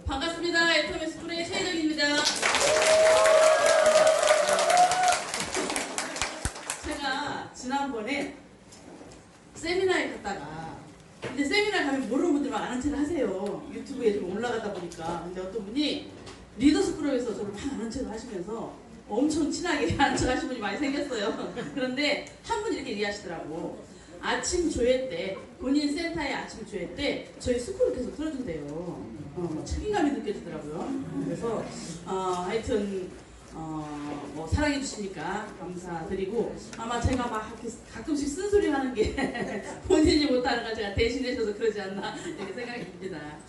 반갑습니다. 애터미 스쿨의 최혜정입니다. 제가 지난번에 세미나에 갔다가 이제 세미나 가면 모르는 분들 막 아는 척을 하세요. 유튜브에 좀 올라가다 보니까. 근데 어떤 분이 리더스 클럽에서 저를 막 아는 척을 하시면서 엄청 친하게 아는 척 하시는 분이 많이 생겼어요. 그런데 한 분이 이렇게 얘기하시더라고. 아침 조회 때, 본인 센터의 아침 조회 때 저희 스쿨을 계속 틀어준대요. 책임감이 느껴지더라고요. 그래서 하여튼 뭐 사랑해주시니까 감사드리고, 아마 제가 막 가끔씩 쓴소리 하는 게 본인이 못하는 걸 제가 대신해줘서 그러지 않나 이렇게 생각이 듭니다.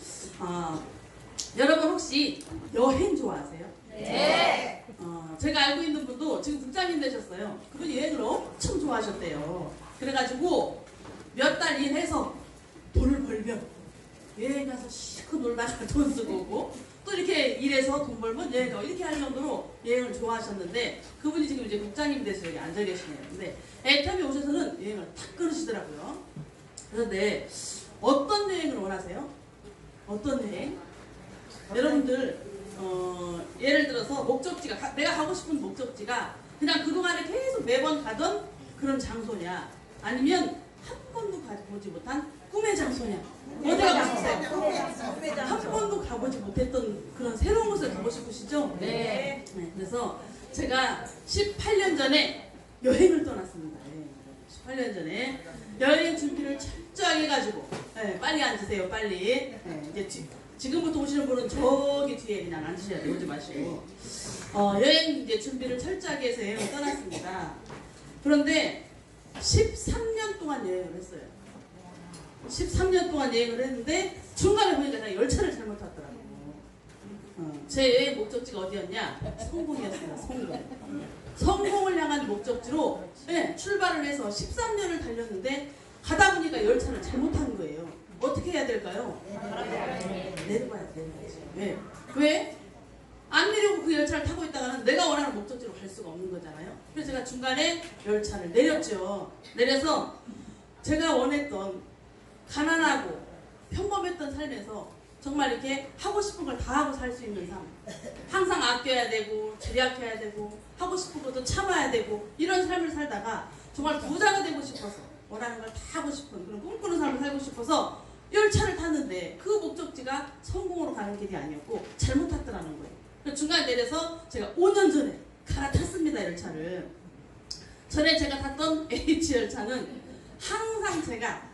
여러분 혹시 여행 좋아하세요? 네. 제가 알고 있는 분도 지금 국장님 되셨어요. 그분이 여행을 엄청 좋아하셨대요. 그래가지고 몇 달 일해서 돈을 벌면 여행 가서 실컷 놀다가 돈 쓰고 오고, 또 이렇게 일해서 돈 벌면 여행 가고, 이렇게 할 정도로 여행을 좋아하셨는데, 그분이 지금 이제 국장님 돼서 여기 앉아 계시네요. 근데 애터미 오셔서는 여행을 탁 끊으시더라고요. 그런데 어떤 여행을 원하세요? 어떤 여행? 여러분들 예를 들어서 목적지가, 내가 가고 싶은 목적지가 그냥 그동안에 계속 매번 가던 그런 장소냐, 아니면 한 번도 가보지 못한 꿈의 장소냐. 어디가 가셨어요? 한 번도 가보지 못했던 그런 새로운 곳을 가고 싶으시죠? 네. 그래서 제가 18년 전에 여행을 떠났습니다. 18년 전에 여행 준비를 철저하게 해가지고, 빨리 앉으세요, 빨리. 이제 지금부터 오시는 분은 저기 뒤에 그냥 앉으셔야 돼요. 오지 마시고. 여행 이제 준비를 철저하게 해서 여행을 떠났습니다. 그런데 13년 동안 여행을 했어요. 13년 동안 여행을 했는데 중간에 보니까 제가 열차를 잘못 탔더라고요. 제 여행 목적지가 어디였냐? 성공이었습니다. 성공을 향한 목적지로 출발을 해서 13년을 달렸는데, 가다 보니까 열차를 잘못 탄 거예요. 어떻게 해야 될까요? 내려봐야지. 왜? 안 내리고 그 열차를 타고 있다가는 내가 원하는 목적지로 갈 수가 없는 거잖아요. 그래서 제가 중간에 열차를 내렸죠. 내려서 제가 원했던 가난하고 평범했던 삶에서 정말 이렇게 하고 싶은 걸 다 하고 살 수 있는 삶, 항상 아껴야 되고 절약해야 되고 하고 싶은 것도 참아야 되고, 이런 삶을 살다가 정말 부자가 되고 싶어서, 원하는 걸 다 하고 싶은 그런 꿈꾸는 삶을 살고 싶어서 열차를 탔는데, 그 목적지가 성공으로 가는 길이 아니었고 잘못 탔더라는 거예요. 중간에 내려서 제가 5년 전에 갈아탔습니다, 열차를. 전에 제가 탔던 H열차는 항상 제가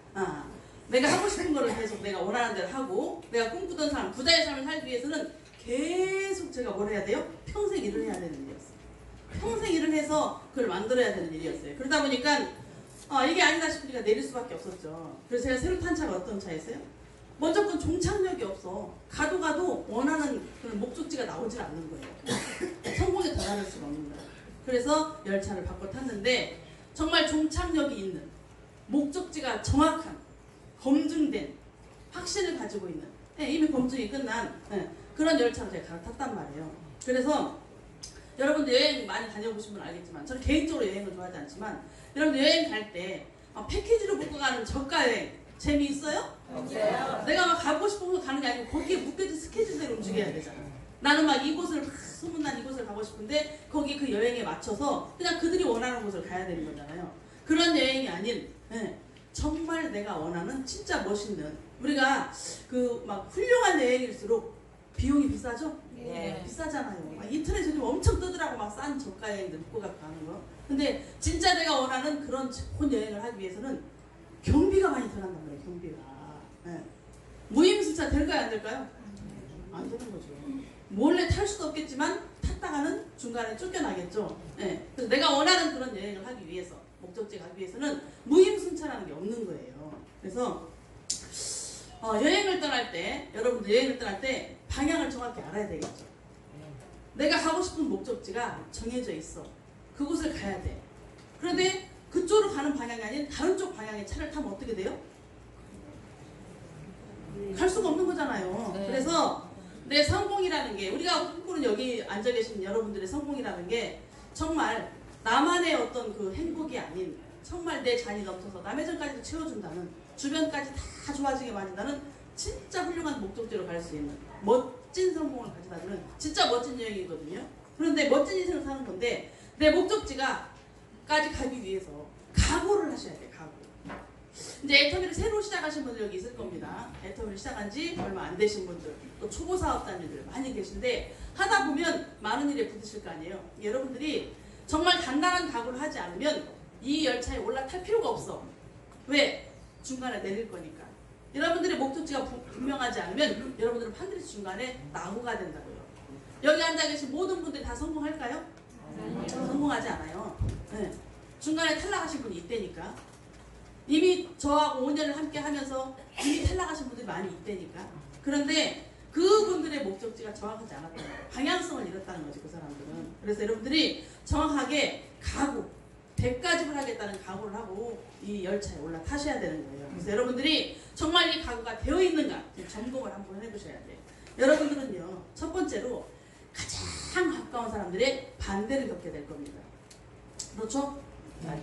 내가 하고 싶은 거를 계속 내가 원하는 대로 하고, 내가 꿈꾸던 삶, 부자의 삶을 살기 위해서는 계속 제가 뭘 해야 돼요? 평생 일을 해야 되는 일이었어요. 평생 일을 해서 그걸 만들어야 되는 일이었어요. 그러다 보니까 이게 아니다 싶으니까 내릴 수밖에 없었죠. 그래서 제가 새로 탄 차가 어떤 차였어요? 먼저 건 종착역이 없어. 가도 원하는 그런 목적지가 나오질 않는 거예요. 성공에 도달할 수가 없는 거예요. 그래서 열차를 바꿔 탔는데, 정말 종착역이 있는, 목적지가 정확한, 검증된, 확신을 가지고 있는, 이미 검증이 끝난 그런 열차를 제가 갈아탔단 말이에요. 그래서 여러분들 여행 많이 다녀보신 분 알겠지만, 저는 개인적으로 여행을 좋아하지 않지만, 여러분들 여행 갈 때 패키지로 묶어가는 저가 여행 재미있어요? 없어요. 내가 막 가고 싶은 곳 가는 게 아니고 거기에 묶여진 스케줄대로 움직여야 되잖아. 나는 막 이곳을, 소문난 이곳을 가고 싶은데 거기 그 여행에 맞춰서 그냥 그들이 원하는 곳을 가야 되는 거잖아요. 그런 여행이 아닌, 정말 내가 원하는 진짜 멋있는, 우리가 그 막 훌륭한 여행일수록 비용이 비싸죠? 네. 비싸잖아요. 막 인터넷에 좀 엄청 뜨더라고, 막 싼 저가 여행들 묶고 가는 거. 근데 진짜 내가 원하는 그런 좋은 여행을 하기 위해서는 경비가 많이 들어간단 말이에요. 경비가. 무임승차 될까요, 안 될까요? 안 되는 거죠. 몰래 탈 수도 없겠지만 탔다가는 중간에 쫓겨나겠죠. 그래서 내가 원하는 그런 여행을 하기 위해서, 목적지에 가기 위해서는 무임승차라는 게 없는 거예요. 그래서 여행을 떠날 때, 여러분들 여행을 떠날 때 방향을 정확히 알아야 되겠죠. 내가 가고 싶은 목적지가 정해져 있어. 그곳을 가야 돼. 그런데 그쪽으로 가는 방향이 아닌 다른 쪽 방향의 차를 타면 어떻게 돼요? 갈 수가 없는 거잖아요. 그래서 내 성공이라는 게, 우리가 꿈꾸는 여기 앉아 계신 여러분들의 성공이라는 게 정말 나만의 어떤 그 행복이 아닌, 정말 내 잔이 넘쳐서 남의 잔까지도 채워준다는, 주변까지 다 좋아지게 만든다는 진짜 훌륭한 목적지로 갈 수 있는 멋진 성공을 가져다주는 진짜 멋진 여행이거든요. 그런데 멋진 인생을 사는 건데 내 목적지가까지 가기 위해서 각오를 하셔야 돼요. 각오. 이제 애터미를 새로 시작하신 분들 여기 있을 겁니다. 애터미를 시작한 지 얼마 안 되신 분들, 또 초보 사업자님들 많이 계신데 하다 보면 많은 일에 부딪힐 거 아니에요. 여러분들이 정말 단단한 각오를 하지 않으면 이 열차에 올라탈 필요가 없어. 왜? 중간에 내릴 거니까. 여러분들의 목적지가 분명하지 않으면 여러분들은 반드시 중간에 낙오가 된다고요. 여기 앉아 계신 모든 분들이 다 성공할까요? 성공하지 않아요. 네. 중간에 탈락하신 분이 있다니까. 이미 저하고 5년을 함께 하면서 이미 탈락하신 분들이 많이 있다니까. 그런데 그분들의 목적지가 정확하지 않았다는 거예요. 방향성을 잃었다는 거지, 그 사람들은. 그래서 여러분들이 정확하게 각오, 100가지를 하겠다는 각오를 하고 이 열차에 올라타셔야 되는 거예요. 그래서 여러분들이 정말 이 각오가 되어 있는가 점검을 한번 해보셔야 돼요. 여러분들은요, 첫 번째로 가장 가까운 사람들의 반대를 겪게 될 겁니다. 그렇죠?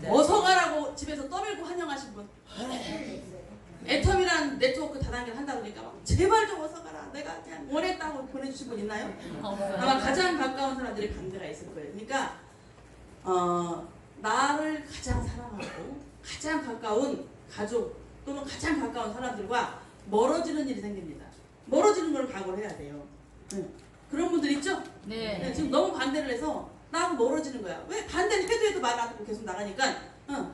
어서 가라고 집에서 떠밀고 환영하신 분. 애텀이라는 네트워크 다단계를 한다 그러니까 막 제발 좀 어서 가라. 내가 그냥 원했다고 보내주신 분 있나요? 아마 가장 가까운 사람들이 반대가 있을 거예요. 그러니까 나를 가장 사랑하고 가장 가까운 가족 또는 가장 가까운 사람들과 멀어지는 일이 생깁니다. 멀어지는 걸 각오를 해야 돼요. 네. 그런 분들 있죠? 네. 지금 너무 반대를 해서 나하고 멀어지는 거야. 왜? 반대를 해도 말 안 듣고 계속 나가니까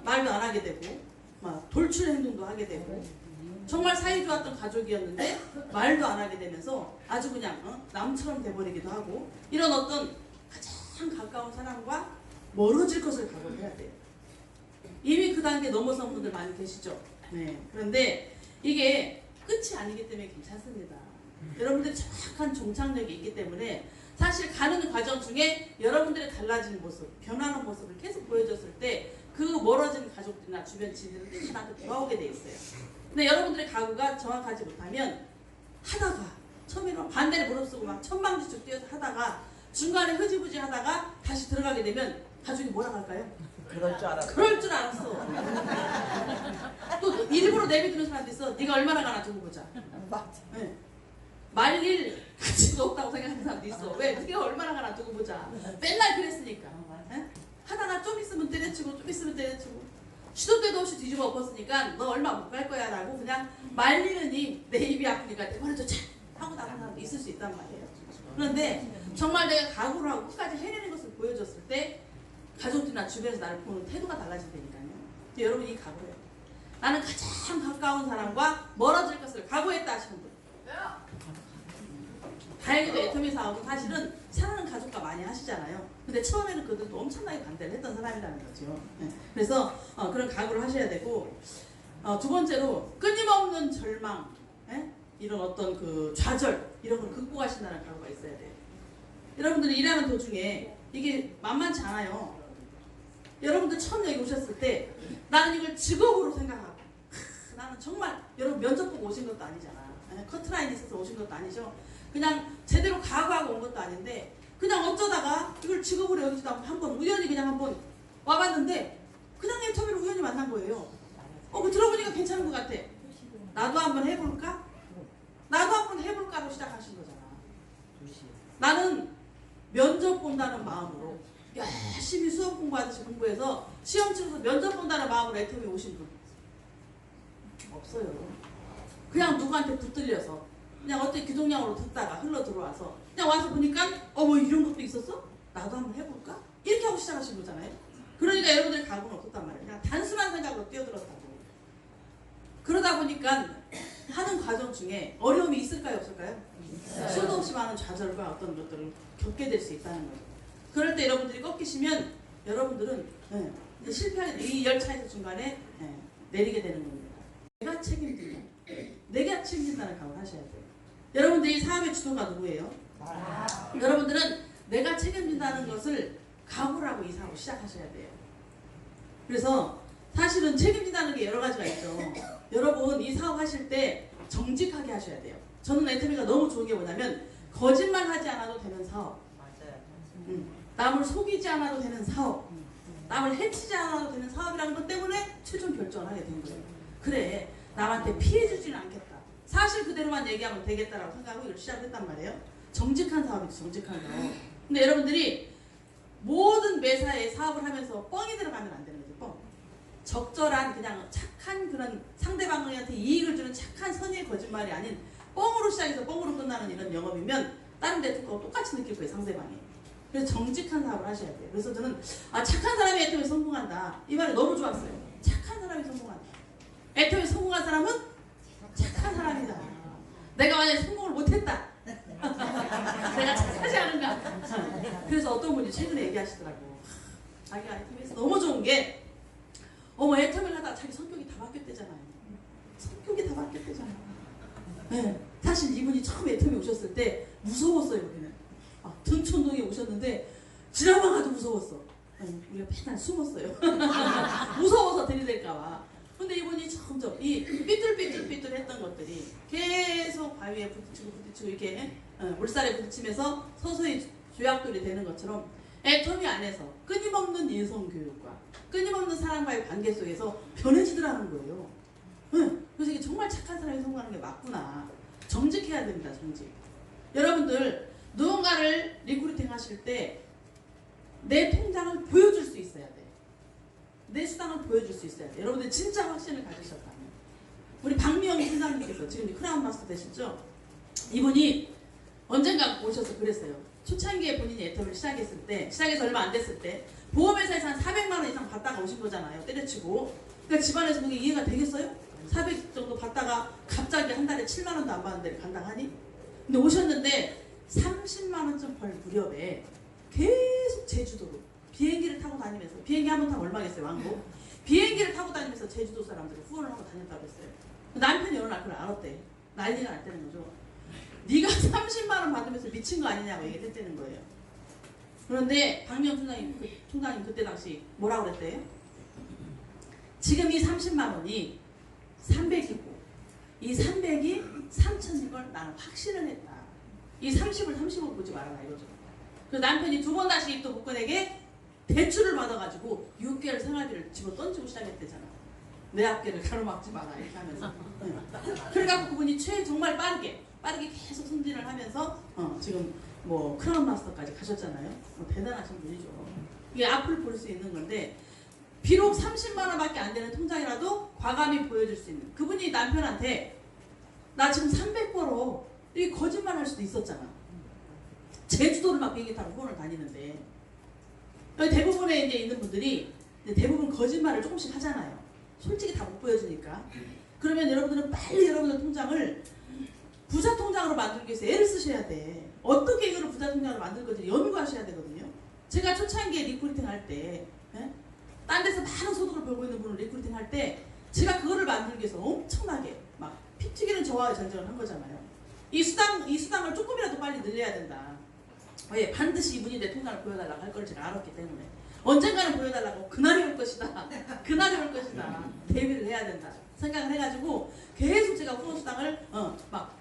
말도 안 하게 되고 막 돌출 행동도 하게 되고 정말 사이 좋았던 가족이었는데 말도 안 하게 되면서 아주 그냥 남처럼 돼버리기도 하고 이런 어떤 가장 가까운 사람과 멀어질 것을 각오해야 돼요. 이미 그 단계 넘어선 분들 많이 계시죠? 네. 그런데 이게 끝이 아니기 때문에 괜찮습니다. 여러분들이 정확한 종착역이 있기 때문에 사실 가는 과정 중에 여러분들의 달라진 모습, 변하는 모습을 계속 보여줬을 때 그 멀어진 가족들이나 주변 지인들이 나한테 돌아오게 돼 있어요. 근데 여러분들의 각오가 정확하지 못하면 하다가 처음에는 반대를 무릅쓰고 막 천방지축 뛰어서 하다가 중간에 흐지부지 하다가 다시 들어가게 되면 가족이 뭐라 할까요? 그럴 줄 알았어. 그럴 줄 알았어. 또 일부러 내비두는 사람도 있어. 네가 얼마나 가나 두고 보자. 맞아. 네. 말릴 가치가 없다고 생각하는 사람도 있어. 왜? 네가 얼마나 가나 두고 보자. 맨날 그랬으니까. 네? 하다가 좀 있으면 때려치고 좀 있으면 때려치고 시도 때도 없이 뒤집어 엎었으니까 너 얼마 못 갈 거야 라고 그냥 말리느니 내 입이 아프니까 내버려줘 차 하고 나가는 사람도 있을 수 있단 말이에요. 그런데 정말 내가 각오를 하고 끝까지 해내는 것을 보여줬을 때 가족들이나 주변에서 나를 보는 태도가 달라진다니까요. 여러분 이 각오예요. 나는 가장 가까운 사람과 멀어질 것을 각오했다 하시는 분. 다행히도 애터미 사업은 사실은 사랑하는 가족과 많이 하시잖아요. 근데 처음에는 그들도 엄청나게 반대를 했던 사람이라는 거죠. 네. 그래서 그런 각오를 하셔야 되고 두 번째로 끊임없는 절망, 이런 어떤 그 좌절 이런 걸 극복하신다는 각오가 있어야 돼요. 여러분들이 일하는 도중에 이게 만만치 않아요. 여러분들 처음 여기 오셨을 때 나는 이걸 직업으로 생각하고 나는 정말 여러분 면접 보고 오신 것도 아니잖아. 커트라인이 있어서 오신 것도 아니죠. 그냥 제대로 각오하고 온 것도 아닌데 그냥 어쩌다가 이걸 직업으로 여기지도 않고 한번 우연히 그냥 한번 와봤는데 그냥 애터미로 우연히 만난 거예요. 그 들어보니까 괜찮은 것 같아. 나도 한번 해볼까? 나도 한번 해볼까 하고 시작하신 거잖아. 나는 면접 본다는 마음으로 열심히 수업 공부하듯이 공부해서 시험 치러서 면접 본다는 마음으로 애터미 오신 분 없어요. 그냥 누구한테 붙들려서 그냥 어떻게 귀동냥으로 듣다가 흘러 들어와서 그냥 와서 보니까 뭐 이런 것도 있었어? 나도 한번 해볼까? 이렇게 하고 시작하신 거잖아요. 그러니까 여러분들의 각오는 없었단 말이에요. 그냥 단순한 생각으로 뛰어들었다고. 그러다 보니까 하는 과정 중에 어려움이 있을까요? 없을까요? 수도 없이 많은 좌절과 어떤 것들을 겪게 될 수 있다는 거죠. 그럴 때 여러분들이 꺾이시면 여러분들은 실패하게 이 열차에서 중간에 내리게 되는 겁니다. 내가 책임진다는 각오를 하셔야 돼요. 여러분들이 사업의 주도가 누구예요? 여러분들은 내가 책임진다는 것을 각오를 하고 이 사업을 시작하셔야 돼요. 그래서 사실은 책임진다는 게 여러 가지가 있죠. 여러분 이 사업 하실 때 정직하게 하셔야 돼요. 저는 애터미가 너무 좋은 게 뭐냐면 거짓말 하지 않아도 되는 사업, 남을 속이지 않아도 되는 사업, 남을 해치지 않아도 되는 사업이라는 것 때문에 최종 결정을 하게 된 거예요. 그래, 남한테 피해 주지는 않겠다. 사실 그대로만 얘기하면 되겠다라고 생각하고 이걸 시작했단 말이에요. 정직한 사업이죠. 정직한 사업. 근데 여러분들이 모든 매사에 사업을 하면서 뻥이 들어가면 안 되는 거죠. 뻥. 적절한 그냥 착한 그런 상대방한테 이익을 주는 착한 선의의 거짓말이 아닌 뻥으로 시작해서 뻥으로 끝나는 이런 영업이면 다른 데 듣고 똑같이 느낄 거예요. 상대방이. 그래서 정직한 사업을 하셔야 돼요. 그래서 저는 착한 사람이 애터미에 성공한다. 이 말이 너무 좋았어요. 착한 사람이 성공한다. 애터미에 성공한 사람은 착한 사람이다. 내가 만약에 성공을 못했다. 내가 착하지 않은가. 그래서 어떤 분이 최근에 얘기하시더라고. 자기가 애터미에서 너무 좋은 게 애터미를 하다가 자기 성격이 다 바뀌었대잖아요. 성격이 다 바뀌었대잖아요. 네. 사실 이분이 처음에 애터미 오셨을 때 무서웠어요. 우리는 등촌동에 오셨는데 지나가도 무서웠어. 우리가 맨날 숨었어요. 무서워서 들이댈까봐. 근데 이분이 점점 이 삐뚤삐뚤 했던 것들이 계속 바위에 부딪히고 이렇게 물살에 부딪히면서 서서히 조약돌이 되는 것처럼 애터미 안에서 끊임없는 인성교육과 끊임없는 사람과의 관계 속에서 변해지더라는 거예요. 그래서 이게 정말 착한 사람이 성공하는 게 맞구나. 정직해야 됩니다. 정직. 여러분들 누군가를 리크루팅 하실 때 내 통장을 보여줄 수 있어야 돼. 내 수당을 보여줄 수 있어야 돼. 여러분들 진짜 확신을 가지셨다면. 우리 박미영 팀장님께서 지금 크라운 마스터 되시죠? 이분이 언젠가 오셔서 그랬어요. 초창기에 본인이 애터미를 시작해서 얼마 안 됐을 때 보험회사에서 한 400만 원 이상 받다가 오신 거잖아요. 때려치고. 그러니까 집안에서 그게 이해가 되겠어요? 400 정도 받다가 갑자기 한 달에 7만 원도 안 받는데 감당하니? 근데 오셨는데 30만 원쯤 벌 무렵에 계속 제주도로 비행기를 타고 다니면서 비행기 한 번 타면 얼마겠어요? 왕복? 비행기를 타고 다니면서 제주도 사람들을 후원을 하고 다녔다고 했어요. 남편이 어느 날 그걸 알았대. 난리가 났다는 거죠. 네가 30만 원 받으면서 미친 거 아니냐고 얘기를 했다는 거예요. 그런데 박미영 총장님 그때 당시 뭐라고 그랬대요? 지금 이 30만 원이 300이고 이 300이 3,000인 걸 나는 확신을 했다. 이 30을 30으로 보지 말아라 이거죠. 그래서 남편이 두 번 다시 또 복근에게 대출을 받아가지고 6개월 생활비를 집어 던지고 시작했대잖아. 내 앞길을 가로막지 마라 이렇게 하면서. 그래갖고 그분이 정말 빠르게 계속 승진을 하면서 지금 뭐 크라운 마스터까지 가셨잖아요. 대단하신 분이죠. 이게 앞을 볼 수 있는 건데 비록 30만 원밖에 안 되는 통장이라도 과감히 보여줄 수 있는 그분이 남편한테 나 지금 300 벌어 이게 거짓말 할 수도 있었잖아. 제주도를 막 비행기 타고 후원을 다니는데 대부분의 이제 있는 분들이 대부분 거짓말을 조금씩 하잖아요. 솔직히 다 못 보여주니까. 그러면 여러분들은 빨리 여러분의 통장을 부자 통장으로 만들기 위해서 애를 쓰셔야 돼. 어떻게 이거를 부자 통장으로 만들 건지 연구하셔야 되거든요. 제가 초창기에 리크루팅 할 때, 딴 데서 많은 소득을 벌고 있는 분을 리크루팅 할 때, 제가 그거를 만들기 위해서 엄청나게 막 피 튀기는 저와의 전쟁을 한 거잖아요. 이 수당을 조금이라도 빨리 늘려야 된다. 왜? 반드시 이분이 내 통장을 보여달라고 할 걸 제가 알았기 때문에 언젠가는 보여달라고 그날이 올 것이다. 그날이 올 것이다. 대비를 해야 된다. 생각을 해가지고 계속 제가 후원 수당을 막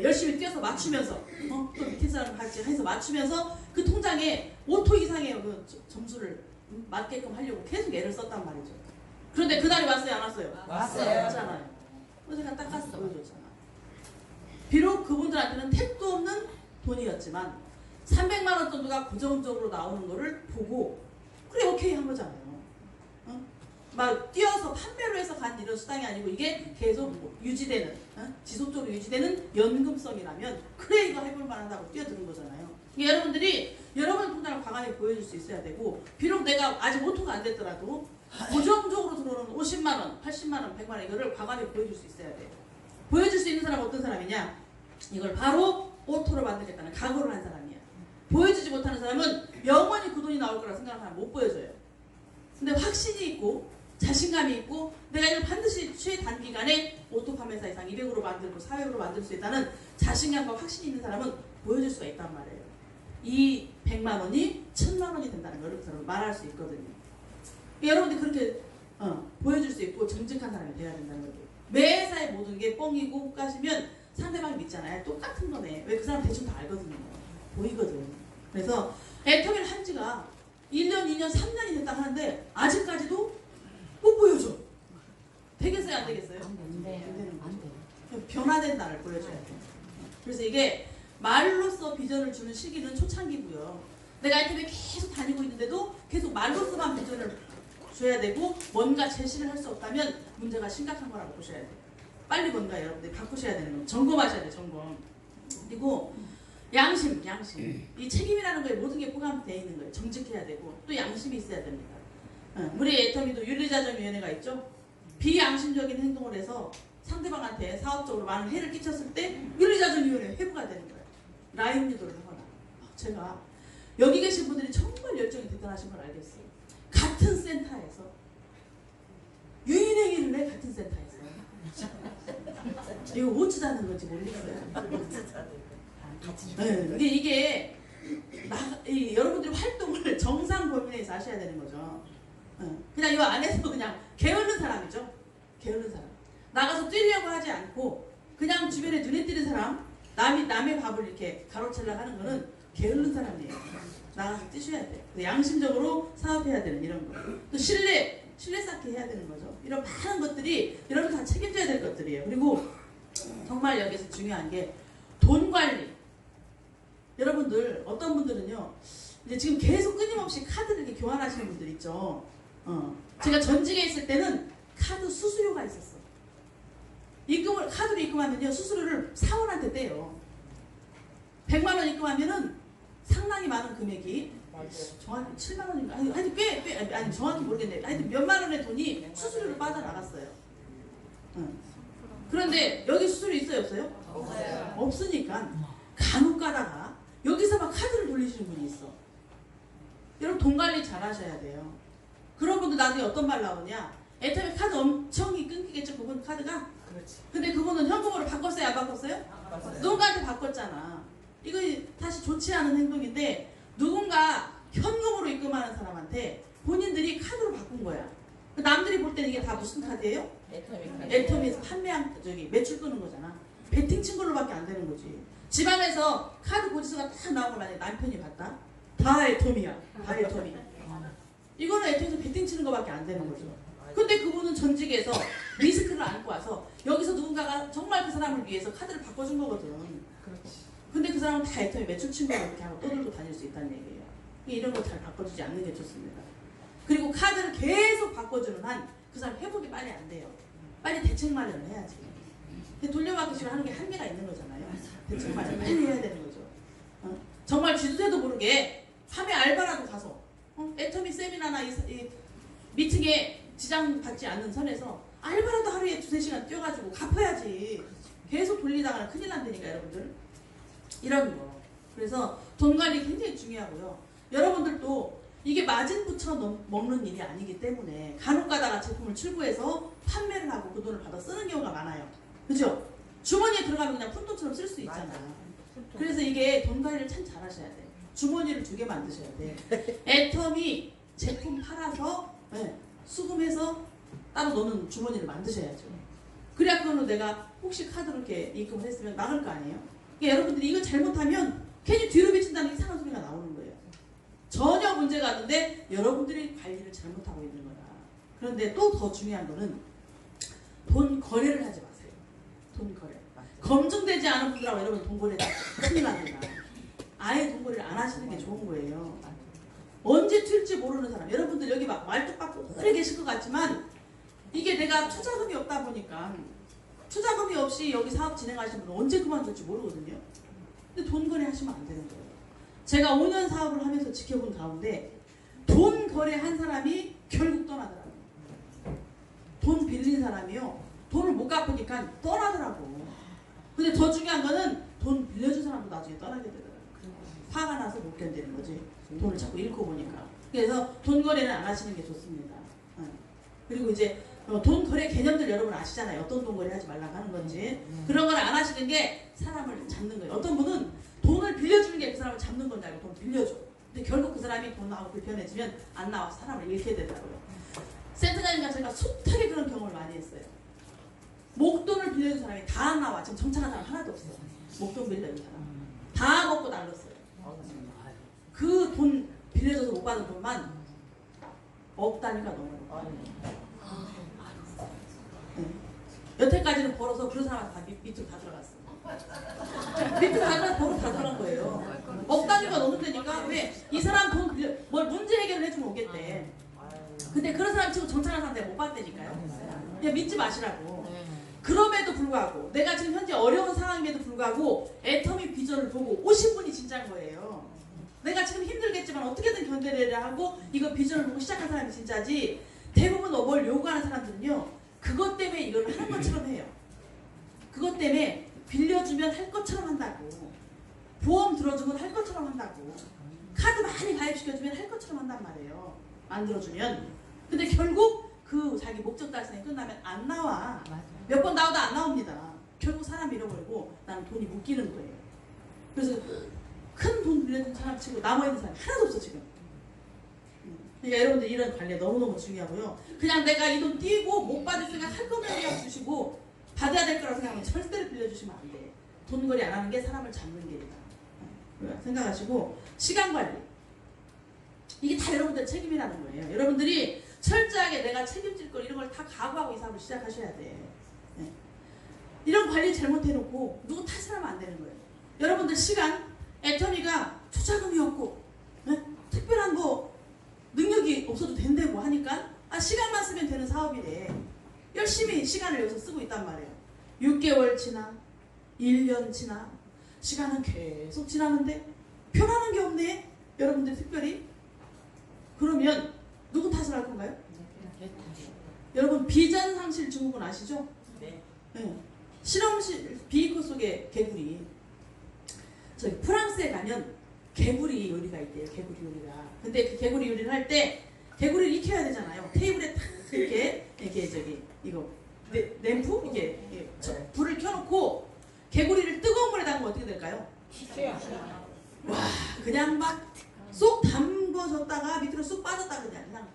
열심히 뛰어서 맞추면서 또 밑에 사람 같이 해서 맞추면서 그 통장에 5토 이상의 그 점수를 맞게끔 하려고 계속 애를 썼단 말이죠. 그런데 그날이 왔어요? 안 왔어요? 왔어요. 왔잖아요. 그래서 제가 딱 가서 보여줬잖아. 비록 그분들한테는 택도 없는 돈이었지만 300만 원 정도가 고정적으로 나오는 거를 보고 그래 오케이 한 거잖아요. 막 뛰어서 판매로 해서 간 이런 수당이 아니고 이게 계속 유지되는 지속적으로 유지되는 연금성이라면 그래 이거 해볼 만하다고 뛰어드는 거잖아요. 여러분들이 여러분의 통장을 과감히 보여줄 수 있어야 되고 비록 내가 아직 5토가 안 됐더라도 고정적으로 들어오는 50만 원, 80만 원, 100만 원 이거를 과감히 보여줄 수 있어야 돼요. 보여줄 수 있는 사람은 어떤 사람이냐? 이걸 바로 5토로 만들겠다는 각오를 한 사람이야. 보여주지 못하는 사람은 영원히 그 돈이 나올 거라 생각하는 사람 못 보여줘요. 근데 확신이 있고 자신감이 있고 내가 이걸 반드시 최단기간에 오토 판매사 이상 200으로 만들고 400으로 만들 수 있다는 자신감과 확신이 있는 사람은 보여줄 수가 있단 말이에요. 이 100만 원이 1000만 원이 된다는 걸 말할 수 있거든요. 여러분들이 그렇게 보여줄 수 있고 정직한 사람이 돼야 된다는 거죠. 매사의 모든 게 뻥이고 까시면 상대방이 믿잖아요. 똑같은 거네. 왜 그 사람 대충 다 알거든요. 보이거든. 그래서 애터미를 한 지가 1년, 2년, 3년이 됐다 하는데 아직까지도 못 보여줘. 되겠어요? 안 되겠어요? 안 돼. 안 되는 거죠. 변화된 나를 보여줘야 돼. 그래서 이게 말로써 비전을 주는 시기는 초창기고요. 내가 ITV에 계속 다니고 있는데도 계속 말로써만 비전을 줘야 되고 뭔가 제시를 할 수 없다면 문제가 심각한 거라고 보셔야 돼요. 빨리 뭔가 여러분들이 바꾸셔야 되는 거예요. 점검하셔야 돼요. 점검. 그리고 양심. 이 책임이라는 거에 모든 게 포함되어 있는 거예요. 정직해야 되고 또 양심이 있어야 됩니다. 우리 애터미도 윤리자정위원회가 있죠. 비양심적인 행동을 해서 상대방한테 사업적으로 많은 해를 끼쳤을 때 윤리자정위원회 회부가 되는 거예요. 라인 유도를 하거나. 제가 여기 계신 분들이 정말 열정이 대단하신 걸 알겠어요. 같은 센터에서 유인행위를 해. 같은 센터에서 이거 어쩌자는 건지 모르겠어요. 네, 근데 이게 여러분들이 활동을 정상 범위 내에서 하셔야 되는 거죠. 그냥 이 안에서 그냥 게으른 사람이죠. 게으른 사람. 나가서 뛰려고 하지 않고 그냥 주변에 눈에 띄는 사람, 남의 밥을 이렇게 가로채려고 하는 거는 게으른 사람이에요. 나가서 뛰셔야 돼요. 양심적으로 사업해야 되는 이런 거. 또 신뢰 쌓기 해야 되는 거죠. 이런 많은 것들이 여러분 다 책임져야 될 것들이에요. 그리고 정말 여기서 중요한 게 돈 관리. 여러분들 어떤 분들은요. 이제 지금 계속 끊임없이 카드를 이렇게 교환하시는 분들 있죠. 제가 전직에 있을 때는 카드 수수료가 있었어. 카드로 입금하면요. 수수료를 사원한테 떼요. 100만 원 입금하면은 상당히 많은 금액이 정확히 7만 원인가? 아니 정확히 모르겠네. 하여튼 몇만 원의 돈이 수수료로 빠져나갔어요. 그런데 여기 수수료 있어요? 없어요? 없어요. 없으니까 간혹 가다가 여기서 막 카드를 돌리시는 분이 있어. 여러분 돈 관리 잘 하셔야 돼요. 그런 분들 나중에 어떤 말 나오냐? 애터미 카드 엄청 끊기겠죠? 그분 카드가? 그렇지. 근데 그분은 현금으로 바꿨어요? 안 바꿨어요? 바꿨어요. 누군가한테 바꿨잖아. 이거 다시 좋지 않은 행동인데 누군가 현금으로 입금하는 사람한테 본인들이 카드로 바꾼 거야. 남들이 볼 때는 이게 다 무슨 카드예요? 애터미에서 판매한 매출 끄는 거잖아. 베팅 친 걸로밖에 안 되는 거지. 집안에서 카드 고지서가 딱 나오고 만약에 남편이 봤다? 다 애터미야. 다 애터미. 이거는 애터미에서 베팅 치는 거밖에 안 되는 거죠. 근데 그분은 전직에서 리스크를 안고 와서 여기서 누군가가 정말 그 사람을 위해서 카드를 바꿔준 거거든. 그렇지. 근데 그 사람은 다 애터미 매출 친 거로 이렇게 하고 떠들고 다닐 수 있다는 얘기예요. 이런 거 잘 바꿔주지 않는 게 좋습니다. 그리고 카드를 계속 바꿔주는 한 그 사람 회복이 빨리 안 돼요. 빨리 대책 마련을 해야지. 돌려받기식으로 하는 게 한계가 있는 거잖아요. 대책 마련 빨리 해야 되는 거죠. 정말 쥐도새도 모르게 밤에 알바라도 가서 애터미 세미나나 이 미팅에 지장 받지 않는 선에서 알바라도 하루에 2-3시간 뛰어가지고 갚아야지. 계속 돌리다가는 큰일 난다니까 여러분들. 이런 거. 그래서 돈 관리 굉장히 중요하고요. 여러분들도 이게 마진 붙여 먹는 일이 아니기 때문에 간혹 가다가 제품을 출고해서 판매를 하고 그 돈을 받아 쓰는 경우가 많아요. 그죠? 주머니에 들어가면 그냥 푼돈처럼 쓸 수 있잖아. 그래서 이게 돈 관리를 참 잘하셔야 돼. 주머니를 2개 만드셔야 돼. 애터미 제품 팔아서 수금해서 따로 넣는 주머니를 만드셔야죠. 그래야 그거는 내가 혹시 카드로 이렇게 입금을 했으면 막을 거 아니에요? 그러니까 여러분들이 이거 잘못하면 괜히 뒤로 비친다는 이상한 소리가 나오는 거예요. 전혀 문제가 없는데 여러분들이 관리를 잘못하고 있는 거야. 그런데 또 더 중요한 거는 돈 거래를 하지 마세요. 돈 거래. 검증되지 않은 분들하고 여러분 돈 거래다 큰일 납니다. 아예 돈 거래를 안 하시는 게 좋은 거예요. 언제 튈지 모르는 사람. 여러분들 여기 막 말뚝박고 오래 계실 것 같지만 이게 내가 투자금이 없다 보니까 투자금이 없이 여기 사업 진행하시는 분은 언제 그만둘지 모르거든요. 근데 돈 거래 하시면 안 되는 거예요. 제가 5년 사업을 하면서 지켜본 가운데 돈 거래한 사람이 결국 떠나더라고요. 돈 빌린 사람이요. 돈을 못 갚으니까 떠나더라고. 근데 더 중요한 거는 돈 빌려준 사람도 나중에 떠나게 되더라고요. 화가 나서 못 견디는 거지. 돈을 자꾸 잃고 보니까. 그래서 돈 거래는 안 하시는 게 좋습니다. 그리고 이제 돈 거래 개념들 여러분 아시잖아요. 어떤 돈 거래 하지 말라고 하는 건지. 그런 걸 안 하시는 게 사람을 잡는 거예요. 어떤 분은 돈을 빌려주는 게 그 사람을 잡는 건지 알고 돈 빌려줘. 근데 결국 그 사람이 돈 나오고 불편해지면 안 나와서 사람을 잃게 되더라고요. 센터장님과 제가 숱하게 그런 경험을 많이 했어요. 목돈을 빌려준 사람이 다 안 나와. 지금 정착한 사람 하나도 없어. 목돈 빌려준 사람. 다 먹고 날렸어요. 그 돈 빌려줘서 못 받은 돈만 억 단위가 넘어요. 네. 여태까지는 벌어서 그런 사람 다 밑으로 다 들어갔어. 밑으로 다 들어가서 벌어 다 들어간 거예요. 억 단위가 넘는다니까. 왜? 이 사람 돈 빌려 뭘 문제 해결을 해주면 오겠대. 근데 그런 사람 치고 정착한 사람 내가 못 봤다니까요. 그냥 믿지 마시라고. 그럼에도 불구하고 내가 지금 현재 어려운 상황임에도 불구하고 애터미 비전을 보고 오신 분이 진짜인 거예요. 내가 지금 힘들겠지만 어떻게든 견뎌내려 하고 이거 비전을 보고 시작한 사람이 진짜지. 대부분 뭘 요구하는 사람들은요, 그것 때문에 이걸 하는 것처럼 해요. 그것 때문에 빌려주면 할 것처럼 한다고, 보험 들어주면 할 것처럼 한다고, 카드 많이 가입시켜주면 할 것처럼 한단 말이에요. 만들어주면. 근데 결국 그 자기 목적 달성이 끝나면 안 나와. 몇 번 나와도 안 나옵니다. 결국 사람 잃어버리고 나는 돈이 묶이는 거예요. 그래서 큰 돈 빌려준 사람 치고 남아있는 사람이 하나도 없어 지금. 그러니까 여러분들 이런 관리 너무너무 중요하고요. 그냥 내가 이 돈 띄고 못 받을 생각 할 거면 그냥 주시고 받아야 될 거라고 생각하면 절대로 빌려주시면 안 돼. 돈거리 안 하는 게 사람을 잡는 길이다. 생각하시고 시간 관리. 이게 다 여러분들 책임이라는 거예요. 여러분들이 철저하게 내가 책임질 걸 이런 걸 다 각오하고 이 사업을 시작하셔야 돼. 네. 이런 관리 잘못해놓고 누구 탓을 하면 안 되는 거예요. 여러분들 시간, 애터미가 투자금이 없고 네? 특별한 뭐 능력이 없어도 된다고 하니까 시간만 쓰면 되는 사업이래. 열심히 시간을 여기서 쓰고 있단 말이에요. 6개월 지나 1년 지나 시간은 계속 지나는데 변하는 게 없네. 여러분들 특별히. 그러면 누구 탓을 할 건가요? 여러분 비전 상실 증후군 아시죠? 네. 네. 실험실 비이코 속의 개구리. 저기 프랑스에 가면 개구리 요리가 있대요. 개구리 요리가. 근데 그 개구리 요리를 할 때 개구리를 익혀야 되잖아요. 테이블에 탁 이렇게 저기 이거 램프 이게 불을 켜놓고 개구리를 뜨거운 물에 담그면 어떻게 될까요? 와 그냥 막 쏙 담궈졌다가 밑으로 쑥 빠졌다가 그냥 탁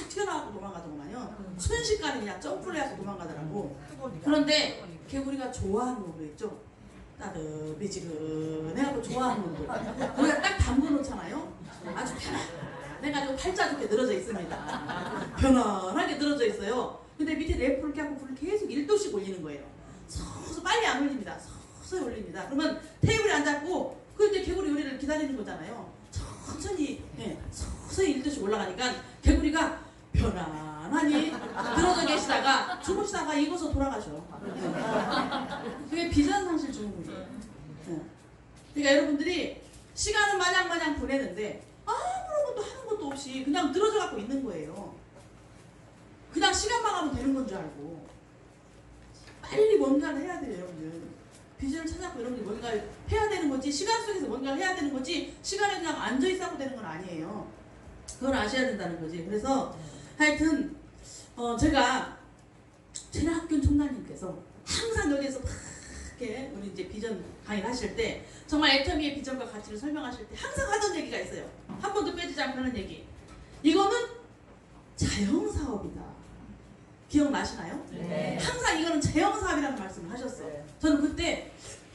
튀어나와서 도망가더구만요. 순식간에 그냥 점프를 해서 도망가더라고. 그런데 개구리가 좋아하는 놈들 있죠? 따뜻미지근해하고 좋아하는 놈들. 우리가 딱 담궈놓잖아요. 아주 편안해가지고 팔자 좋게 늘어져 있습니다. 편안하게 늘어져 있어요. 근데 밑에 램프를 켜고 불을 계속 1도씩 올리는 거예요. 서서 빨리 안 올립니다. 서서히 올립니다. 그러면 테이블에 앉았고 그 이제 개구리 요리를 기다리는 거잖아요. 천천히 서서히 1도씩 올라가니까 개구리가 편안하니 늘어져 계시다가 주무시다가 익어서 돌아가셔. 그게 비전상실 증후군이에요. 그러니까 여러분들이 시간은 마냥 보내는데 아무런 것도 하는 것도 없이 그냥 늘어져 갖고 있는 거예요. 그냥 시간만 가면 되는 건 줄 알고. 빨리 뭔가를 해야 돼요, 여러분들. 비전을 찾아갖고 여러분들이 뭔가를 해야 되는 거지, 시간 속에서 뭔가를 해야 되는 거지, 시간에 그냥 앉아있어도 되는 건 아니에요. 그걸 아셔야 된다는 거지. 그래서 하여튼 제가 최학균 총장님께서 항상 여기에서 이렇게 우리 이제 비전 강의를 하실 때 정말 애터미의 비전과 가치를 설명하실 때 항상 하던 얘기가 있어요. 한 번도 빼지지 않고 하는 얘기. 이거는 자영사업이다. 기억나시나요? 네. 항상 이거는 자영사업이라는 말씀을 하셨어요. 저는 그때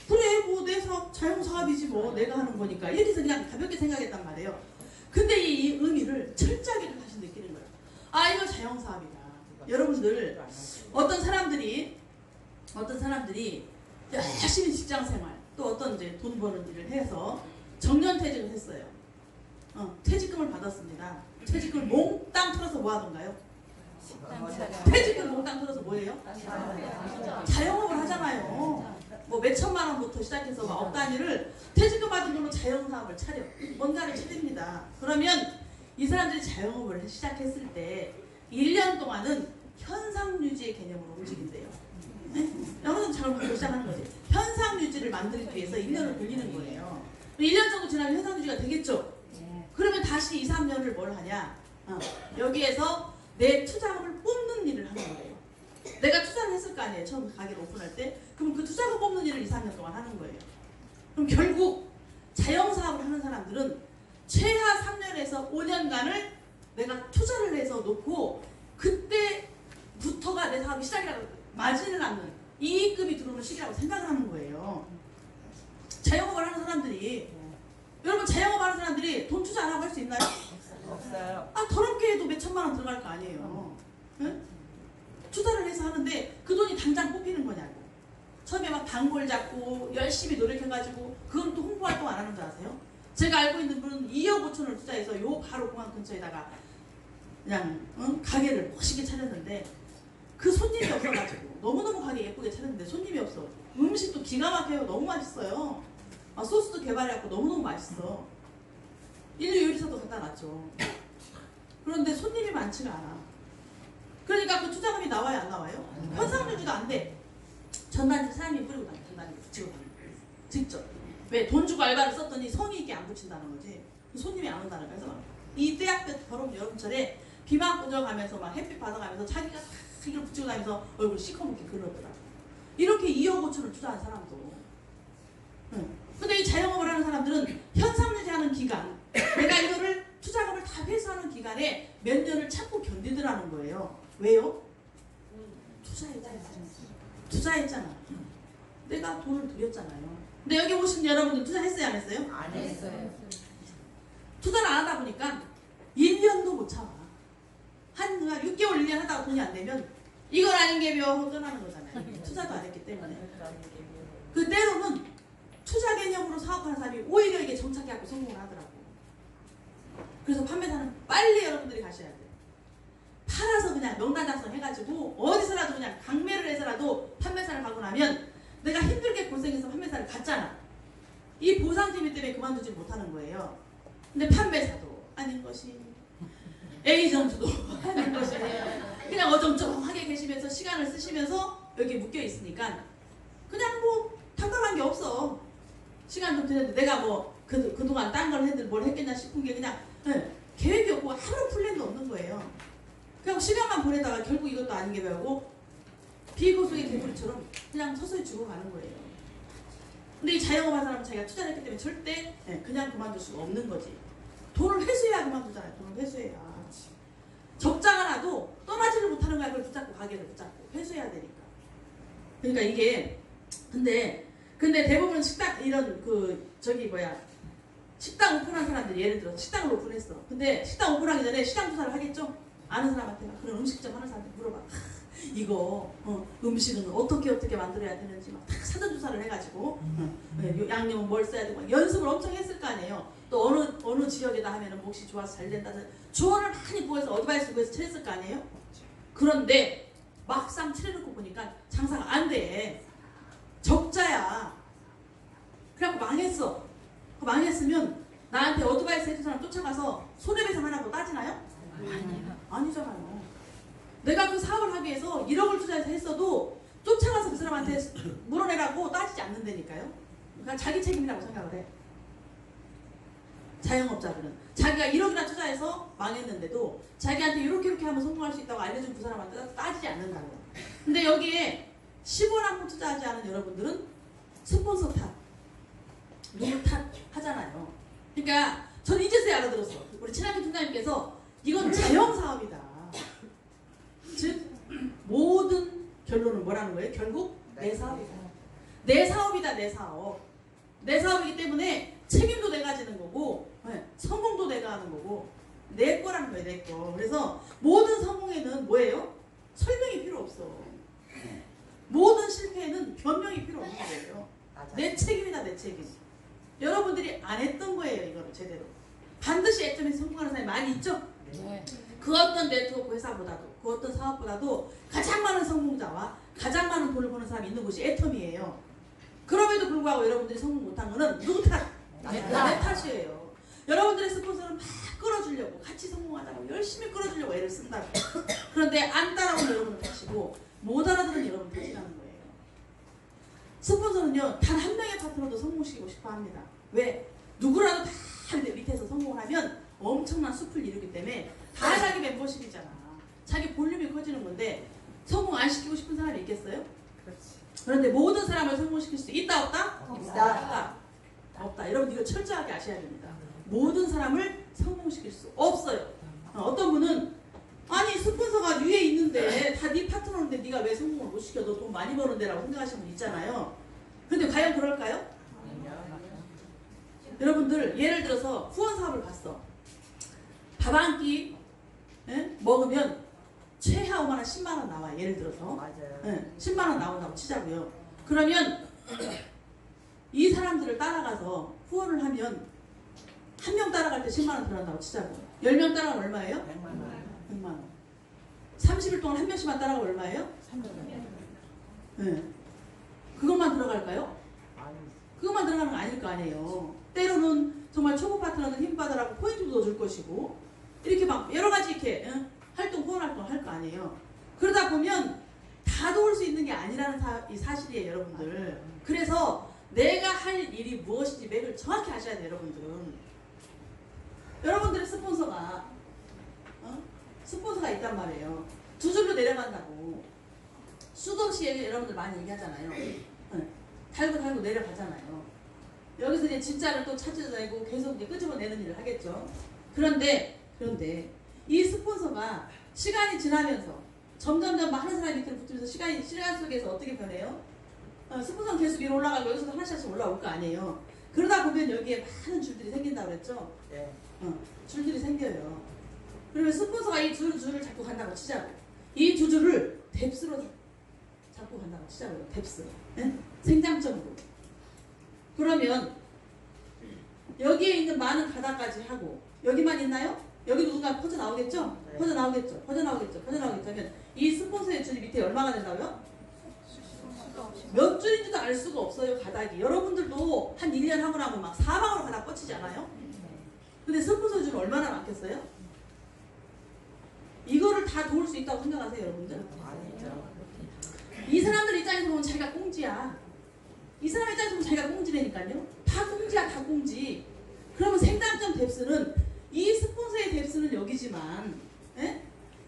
그래 뭐 내 사업 자영사업이지 뭐 내가 하는 거니까 이렇게 해서 그냥 가볍게 생각했단 말이에요. 근데 이 의미를 철저하게 다시 느끼는 거예요. 이거 자영사업이다. 여러분들 어떤 사람들이 열심히 직장생활 또 어떤 이제 돈 버는 일을 해서 정년퇴직을 했어요. 퇴직금을 받았습니다. 퇴직금을 몽땅 털어서 뭐 하던가요? 퇴직금 몽땅 털어서 뭐예요? 자영업을 하잖아요. 뭐 몇천만 원부터 시작해서 막 억 단위를 퇴직금 받은 돈으로 자영사업을 차려. 뭔가를 차립니다. 그러면 이 사람들이 자영업을 시작했을 때 1년 동안은 현상유지의 개념으로 움직인대요. 네? 여러분 잘못 시작하는 거지. 현상유지를 만들기 위해서 1년을 돌리는 거예요. 1년 정도 지나면 현상유지가 되겠죠? 그러면 다시 2, 3년을 뭘 하냐? 여기에서 내 투자금을 뽑는 일을 하는 거예요. 내가 투자를 했을 거 아니에요. 처음 가게를 오픈할 때. 그럼 그 투자금 뽑는 일을 2, 3년 동안 하는 거예요. 그럼 결국 자영사업을 하는 사람들은 최하 3년에서 5년간을 내가 투자를 해서 놓고 그때부터가 내 사업이 시작이라고 마진을 않는 이익금이 들어오는 시기라고 생각을 하는 거예요. 자영업을 하는 사람들이 여러분 자영업 하는 사람들이 돈 투자 안 하고 할 수 있나요? 없어요. 더럽게 해도 몇 천만 원 들어갈 거 아니에요. 네? 투자를 해서 하는데 그 돈이 당장 뽑히는 거냐고. 처음에 막 단골 잡고 열심히 노력해가지고 그건 또 홍보 활동 안 하는 줄 아세요? 제가 알고 있는 분은 2억 5천을 투자해서 요 바로 공항 근처에다가 그냥 가게를 멋있게 차렸는데 그 손님이 없어가지고 너무너무 가게 예쁘게 차렸는데 손님이 없어. 음식도 기가 막혀요. 너무 맛있어요. 소스도 개발해갖고 너무너무 맛있어. 인류 요리사도 갖다 놨죠. 그런데 손님이 많지가 않아. 그러니까 그 투자금이 나와요, 안 나와요? 현상유지도 안 돼. 전단지 사장님이 뿌리고 다녀. 전단지 붙이고 다녀. 직접. 왜? 돈 주고 알바를 썼더니 성의 있게 안 붙인다는 거지. 손님이 안 온다는 거야. 그래서 이 때학볕 더러운 여름철에 비만 꽂아가면서 막 햇빛 받아가면서 자기가 이걸 붙이고 다니면서 얼굴 시커멓게 그러더라고. 이렇게 2억 5천을 투자한 사람도. 근데 이 자영업을 하는 사람들은 현상유지하는 기간, 내가 이거를 투자금을 다 회수하는 기간에 몇 년을 참고 견디더라는 거예요. 왜요? 투자했잖아. 투자했잖아. 내가 돈을 들였잖아요. 근데 여기 오신 여러분들 투자했어요, 안 했어요? 안 했어요. 투자를 안 하다 보니까 1년도 못 참아. 한 6개월, 1년 하다가 돈이 안 되면 이건 아닌 게며 하고 떠나는 거잖아요. 투자도 안 했기 때문에. 그 때로는 투자 개념으로 사업하는 사람이 오히려 이게 정착해갖고 성공을 하더라고. 그래서 판매사는 빨리 여러분들이 가셔야 돼요. 팔아서 그냥 명단 작성해가지고 어디서라도 그냥 강매를 해서라도 판매사를 가고 나면 내가 힘들게 고생해서 판매사를 갔잖아. 이 보상심리 때문에 그만두지 못하는 거예요. 근데 판매사도 아닌 것이 에이전트도 아닌 것이 그냥 어정쩡하게 계시면서 시간을 쓰시면서 여기 묶여 있으니까 그냥 뭐 탁월한 게 없어. 시간 좀 드는데 내가 뭐 그동안 딴 걸 했는데 뭘 했겠냐 싶은 게 그냥 계획이 없고 하루 플랜도 없는 거예요. 그냥 시간만 보내다가 결국 이것도 아닌 게 배우고 비고수의 개구리처럼 그냥 서서히 죽어가는 거예요. 근데 이 자영업하는 사람은 자기가 투자를 했기 때문에 절대 그냥 그만둘 수가 없는 거지. 돈을 회수해야 그만두잖아요. 돈을 회수해야. 적자가 나도 떠나지를 못하는 거야. 그걸 붙잡고 가게를 붙잡고 회수해야 되니까. 그러니까 이게 근데 대부분 식당 이런 식당 오픈한 사람들 예를 들어서 식당을 오픈했어. 근데 식당 오픈하기 전에 시장 조사를 하겠죠? 아는 사람한테 그런 음식점 하는 사람한테 물어봐. 이거 음식은 어떻게 만들어야 되는지 막 다 사전 조사를 해가지고 양념은 뭘 써야 되고 연습을 엄청 했을 거 아니에요. 또 어느 지역에다 하면은 몫이 좋아서 잘 된다는 조언을 많이 구해서 어드바이스 구해서 칠했을 거 아니에요. 그런데 막상 칠해놓고 보니까 장사가 안 돼. 적자야. 그래갖고 망했어. 망했으면 나한테 어드바이스 해준 사람 쫓아가서 손해배상 하라고 따지나요? 아니잖아요. 내가 그 사업을 하기 위해서 1억을 투자해서 했어도 쫓아가서 그 사람한테 물어내라고 따지지 않는다니까요. 그러니까 자기 책임이라고 생각을 해. 자영업자들은 자기가 1억이나 투자해서 망했는데도 자기한테 이렇게 하면 성공할 수 있다고 알려준 그 사람한테 따지지 않는다고. 근데 여기에 10원 한 푼 투자하지 않은 여러분들은 스폰서 탓, 누구 탓 하잖아요. 그러니까 저는 이제서야 알아들었어. 우리 친하게 팀장님께서 이건 자영사업이다. 즉 모든 결론은 뭐라는 거예요? 결국 내 사업이다. 내 사업이다. 내 사업. 내 사업이기 때문에 책임도 내가 지는 거고 성공도 내가 하는 거고 내 거라는 거예요. 내 거. 그래서 모든 성공에는 뭐예요? 설명이 필요 없어. 모든 실패에는 변명이 필요 없는 거예요. 내 책임이다. 내 책임. 여러분들이 안 했던 거예요. 이거를 제대로. 반드시 액점에서 성공하는 사람이 많이 있죠? 네. 그 어떤 네트워크 회사보다도 그 어떤 사업보다도 가장 많은 성공자와 가장 많은 돈을 버는 사람이 있는 곳이 애텀이에요. 그럼에도 불구하고 여러분들이 성공 못한 거는 누구 탓? 내 탓이에요. 여러분들의 스폰서는 막 끌어주려고 같이 성공하자고 열심히 끌어주려고 애를 쓴다고. 그런데 안 따라오는 여러분을 탓이고 못 알아들은 여러분 탓이라는 거예요. 스폰서는요 단 한 명의 파트너도 성공시키고 싶어 합니다. 왜? 누구라도 다 밑에서 성공을 하면 엄청난 숲을 이루기 때문에 다 자기 멤버십이잖아. 자기 볼륨이 커지는 건데 성공 안 시키고 싶은 사람이 있겠어요? 그렇지. 그런데 모든 사람을 성공시킬 수 있다 없다? 없다. 없다. 여러분 이거 철저하게 아셔야 됩니다. 모든 사람을 성공시킬 수 없어요. 어떤 분은 아니 스폰서가 위에 있는데 다 네 파트너인데 네가 왜 성공을 못 시켜? 너 돈 많이 버는데 라고 생각하시는 분 있잖아요. 근데 과연 그럴까요? 여러분들 예를 들어서 후원 사업을 봤어. 밥 한 끼 먹으면 최하오만 10만 원 나와. 예를 들어서 맞아요. 네, 10만 원 나온다고 치자고요. 그러면 이 사람들을 따라가서 후원을 하면 한 명 따라갈 때 10만 원 들어간다고 치자고요. 10명 따라가면 얼마예요? 100만 원. 100만 원. 30일 동안 한 명씩만 따라가면 얼마예요? 300만 네. 그것만 들어갈까요? 원. 그것만 들어가는 거 아닐 거 아니에요. 때로는 정말 초보 파트너들 힘 받으라고 포인트도 넣어줄 것이고 이렇게 막 여러 가지 이렇게 후원 활동 할 거 아니에요. 그러다 보면 다 도울 수 있는 게 아니라는 이 사실이에요, 여러분들. 그래서 내가 할 일이 무엇인지 맥을 정확히 아셔야 돼요, 여러분들은. 여러분들의 스폰서가 있단 말이에요. 두 줄로 내려간다고. 수도시에 여러분들 많이 얘기하잖아요. 달고 내려가잖아요. 여기서 이제 진짜를 또 찾아내고 계속 이제 끄집어내는 일을 하겠죠. 그런데 이 스폰서가 시간이 지나면서 점점점 많은 사람이 밑으로 붙으면서 시간 속에서 어떻게 변해요? 스폰서는 계속 위로 올라가고 여기서도 하나씩 올라올 거 아니에요. 그러다 보면 여기에 많은 줄들이 생긴다고 그랬죠? 네. 줄들이 생겨요. 그러면 스폰서가 이 줄을 잡고 간다고 치자고. 이 두 줄을 뎁스로 잡고 간다고 치자고요. 뎁스. 네? 생장점으로. 그러면 여기에 있는 많은 바닥까지 하고 여기만 있나요? 여기 누군가 퍼져 나오겠죠? 네. 퍼져 나오겠죠? 하면 이 스폰서의 줄이 밑에 얼마가 된다고요? 몇 줄인지도 알 수가 없어요, 바닥이. 여러분들도 한 1년 하고 나면 막 사방으로 바닥 뻗치지 않아요? 근데 스폰서 줄은 얼마나 많겠어요? 이거를 다 도울 수 있다고 생각하세요, 여러분들? 아니죠. 이 사람들 입장에서 보면 자기가 꽁지야. 이 사람 입장에서 보면 자기가 꽁지라니까요. 다 꽁지야, 다 꽁지. 그러면 생장점 뎁스는 이 스폰서의 뎁스는 여기지만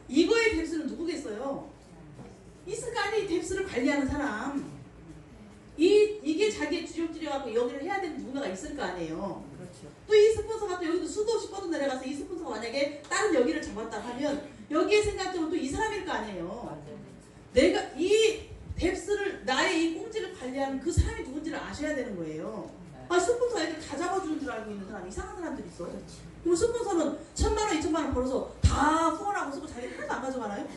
이거의 뎁스는 누구겠어요? 있을 거 아니에요. 뎁스를 관리하는 사람. 이게 자기의 주력주력하고 여기를 해야 되는 누군가가 있을 거 아니에요. 그렇죠. 또 이 스폰서가 또 여기도 수도 없이 뻗어 내려가서 이 스폰서가 만약에 다른 여기를 잡았다 하면 여기에 생각점은 또 이 사람일 거 아니에요. 맞아요. 내가 이 뎁스를 나의 이 꽁지를 관리하는 그 사람이 누군지를 아셔야 되는 거예요. 스폰서가 이렇게 다 잡아주는 줄 알고 있는 사람 이상한 사람들이 있어. 그럼 스폰서는 1,000만 원, 2,000만 원 벌어서 다 후원하고 쓰고 자기 하나도 안 가져가나요?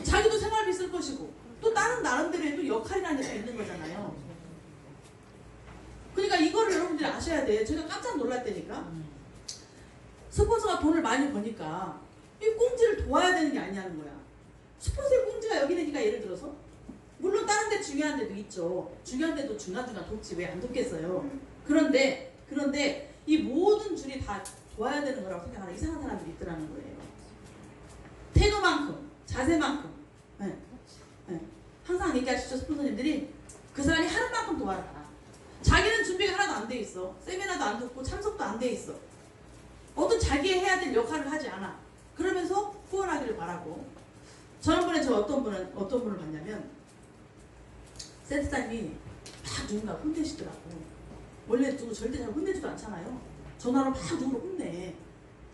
자기도 생활비 쓸 것이고 또 다른 나름대로의 또 역할이라는 게 있는 거잖아요. 그러니까 이거를 여러분들이 아셔야 돼. 제가 깜짝 놀랐다니까. 스폰서가 돈을 많이 버니까 이 꽁지를 도와야 되는 게 아니냐는 거야. 스폰서의 꽁지가 여기 되니까 예를 들어서 물론 다른 데 중요한 데도 있죠. 중요한 데도 중간중간 돕지 왜 안 돕겠어요. 그런데 이 모든 줄이 다 도와야 되는 거라고 생각하는 이상한 사람들이 있더라는 거예요. 태도만큼 자세만큼 항상 얘기하시죠, 스폰서님들이. 그 사람이 하는 만큼 도와라. 자기는 준비가 하나도 안 돼 있어. 세미나도 안 듣고 참석도 안 돼 있어. 어떤 자기의 해야 될 역할을 하지 않아. 그러면서 후원하기를 바라고. 지난번에 저 어떤 분을 봤냐면 센터장님이 막 누군가 혼내시더라고. 원래 누구 절대 잘 혼내지도 않잖아요. 전화로 막 누구를 혼내.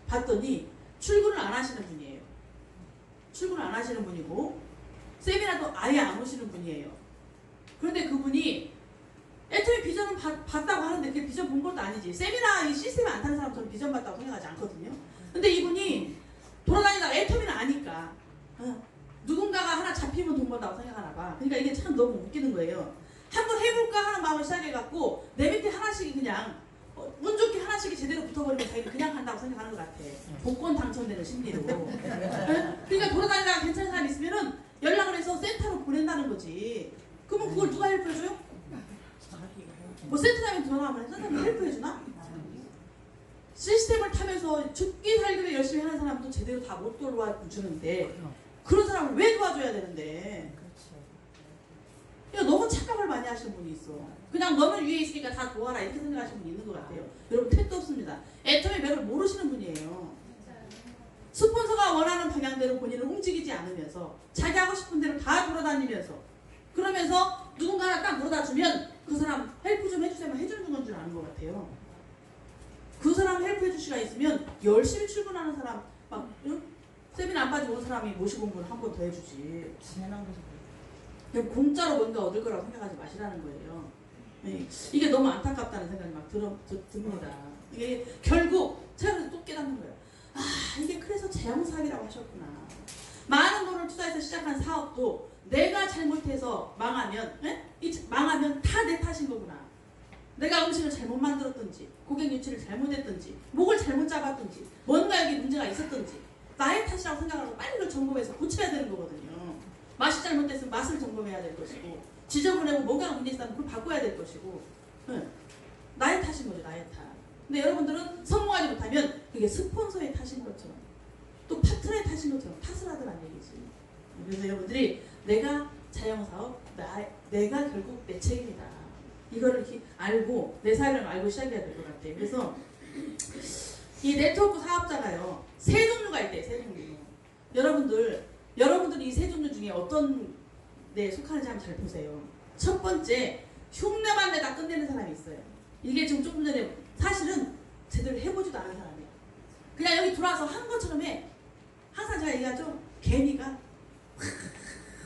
봤더니 출근을 안 하시는 분이에요. 출근을 안 하시는 분이고 세미나도 아예 안 오시는 분이에요. 그런데 그분이 애초에 비전을 봤다고 하는데 그게 비전 본 것도 아니지. 세미나 이 시스템에 안 타는 사람 저는 비전 봤다고 생각하지 않거든요. 근데 이분이 돌아다니다가 애터미는 아니까 누군가가 하나 잡히면 돈 번다고 생각하나 봐. 그러니까 이게 참 너무 웃기는 거예요. 한번 해볼까 하는 마음을 시작해갖고 내 밑에 하나씩이 그냥 운 좋게 하나씩이 제대로 붙어버리면 자기는 그냥 한다고 생각하는 것 같아. 복권 당첨되는 심리로. 그러니까 돌아다니다가 괜찮은 사람 있으면은 연락을 해서 센터로 보낸다는 거지. 그러면 그걸 누가 헬프해줘요? 뭐 센터장한테 전화하면 센터장이 헬프해주나? 시스템을 타면서 죽기 살기를 열심히 하는 사람도 제대로 다 못 도와주는데 그런 사람을 왜 도와줘야 되는데? 그러니까 너무 착각을 많이 하시는 분이 있어. 그냥 너는 위에 있으니까 다 도와라 이렇게 생각하시는 분이 있는 것 같아요. 여러분 택도 없습니다. 애터미 맥을 모르시는 분이에요. 스폰서가 원하는 방향대로 본인을 움직이지 않으면서 자기 하고 싶은 대로 다 돌아다니면서 그러면서 누군가 하나 딱 물어다 주면 그 사람 헬프 좀 해주세요 해주는 건 줄 아는 것 같아요. 그 사람 헬프 해줄 시간 있으면 열심히 출근하는 사람 막 세미나 안 빠지고 온 사람이 모시고 온 분 한 번 더 해주지. 그냥 공짜로 뭔가 얻을 거라고 생각하지 마시라는 거예요. 이게 너무 안타깝다는 생각이 막 듭니다. 이게 결국 제가 또 깨닫는 거예요. 아 이게 그래서 재앙사기라고 하셨구나. 많은 돈을 투자해서 시작한 사업도 내가 잘못해서 망하면 망하면 다 내 탓인 거구나. 내가 음식을 잘못 만들었든지 고객 유치를 잘못했든지 목을 잘못 잡았든지 뭔가 여기 문제가 있었든지 나의 탓이라고 생각하고 빨리 그걸 점검해서 고쳐야 되는 거거든요. 맛이 잘못됐으면 맛을 점검해야 될 것이고 지저분하고 뭔가가 문제 있다면 그걸 바꿔야 될 것이고 나의 탓인 거죠. 나의 탓. 근데 여러분들은 성공하지 못하면 그게 스폰서의 탓인 것처럼 또 파트너의 탓인 것처럼 탓을 하더란 얘기지. 그래서 여러분들이 내가 자영사업 내가 결국 내 책임이다. 이거를 이렇게 알고 내 삶을 알고 시작해야 될 것 같아요. 그래서 이 네트워크 사업자가요 세 종류가 있대요. 세 종류. 여러분들은 이 세 종류 중에 어떤 데 속하는지 한번 잘 보세요. 첫 번째 흉내만 내다 끝내는 사람이 있어요. 이게 지금 조금 전에 사실은 제대로 해보지도 않은 사람이에요. 그냥 여기 들어와서 한 것처럼 해. 항상 제가 얘기하죠. 개미가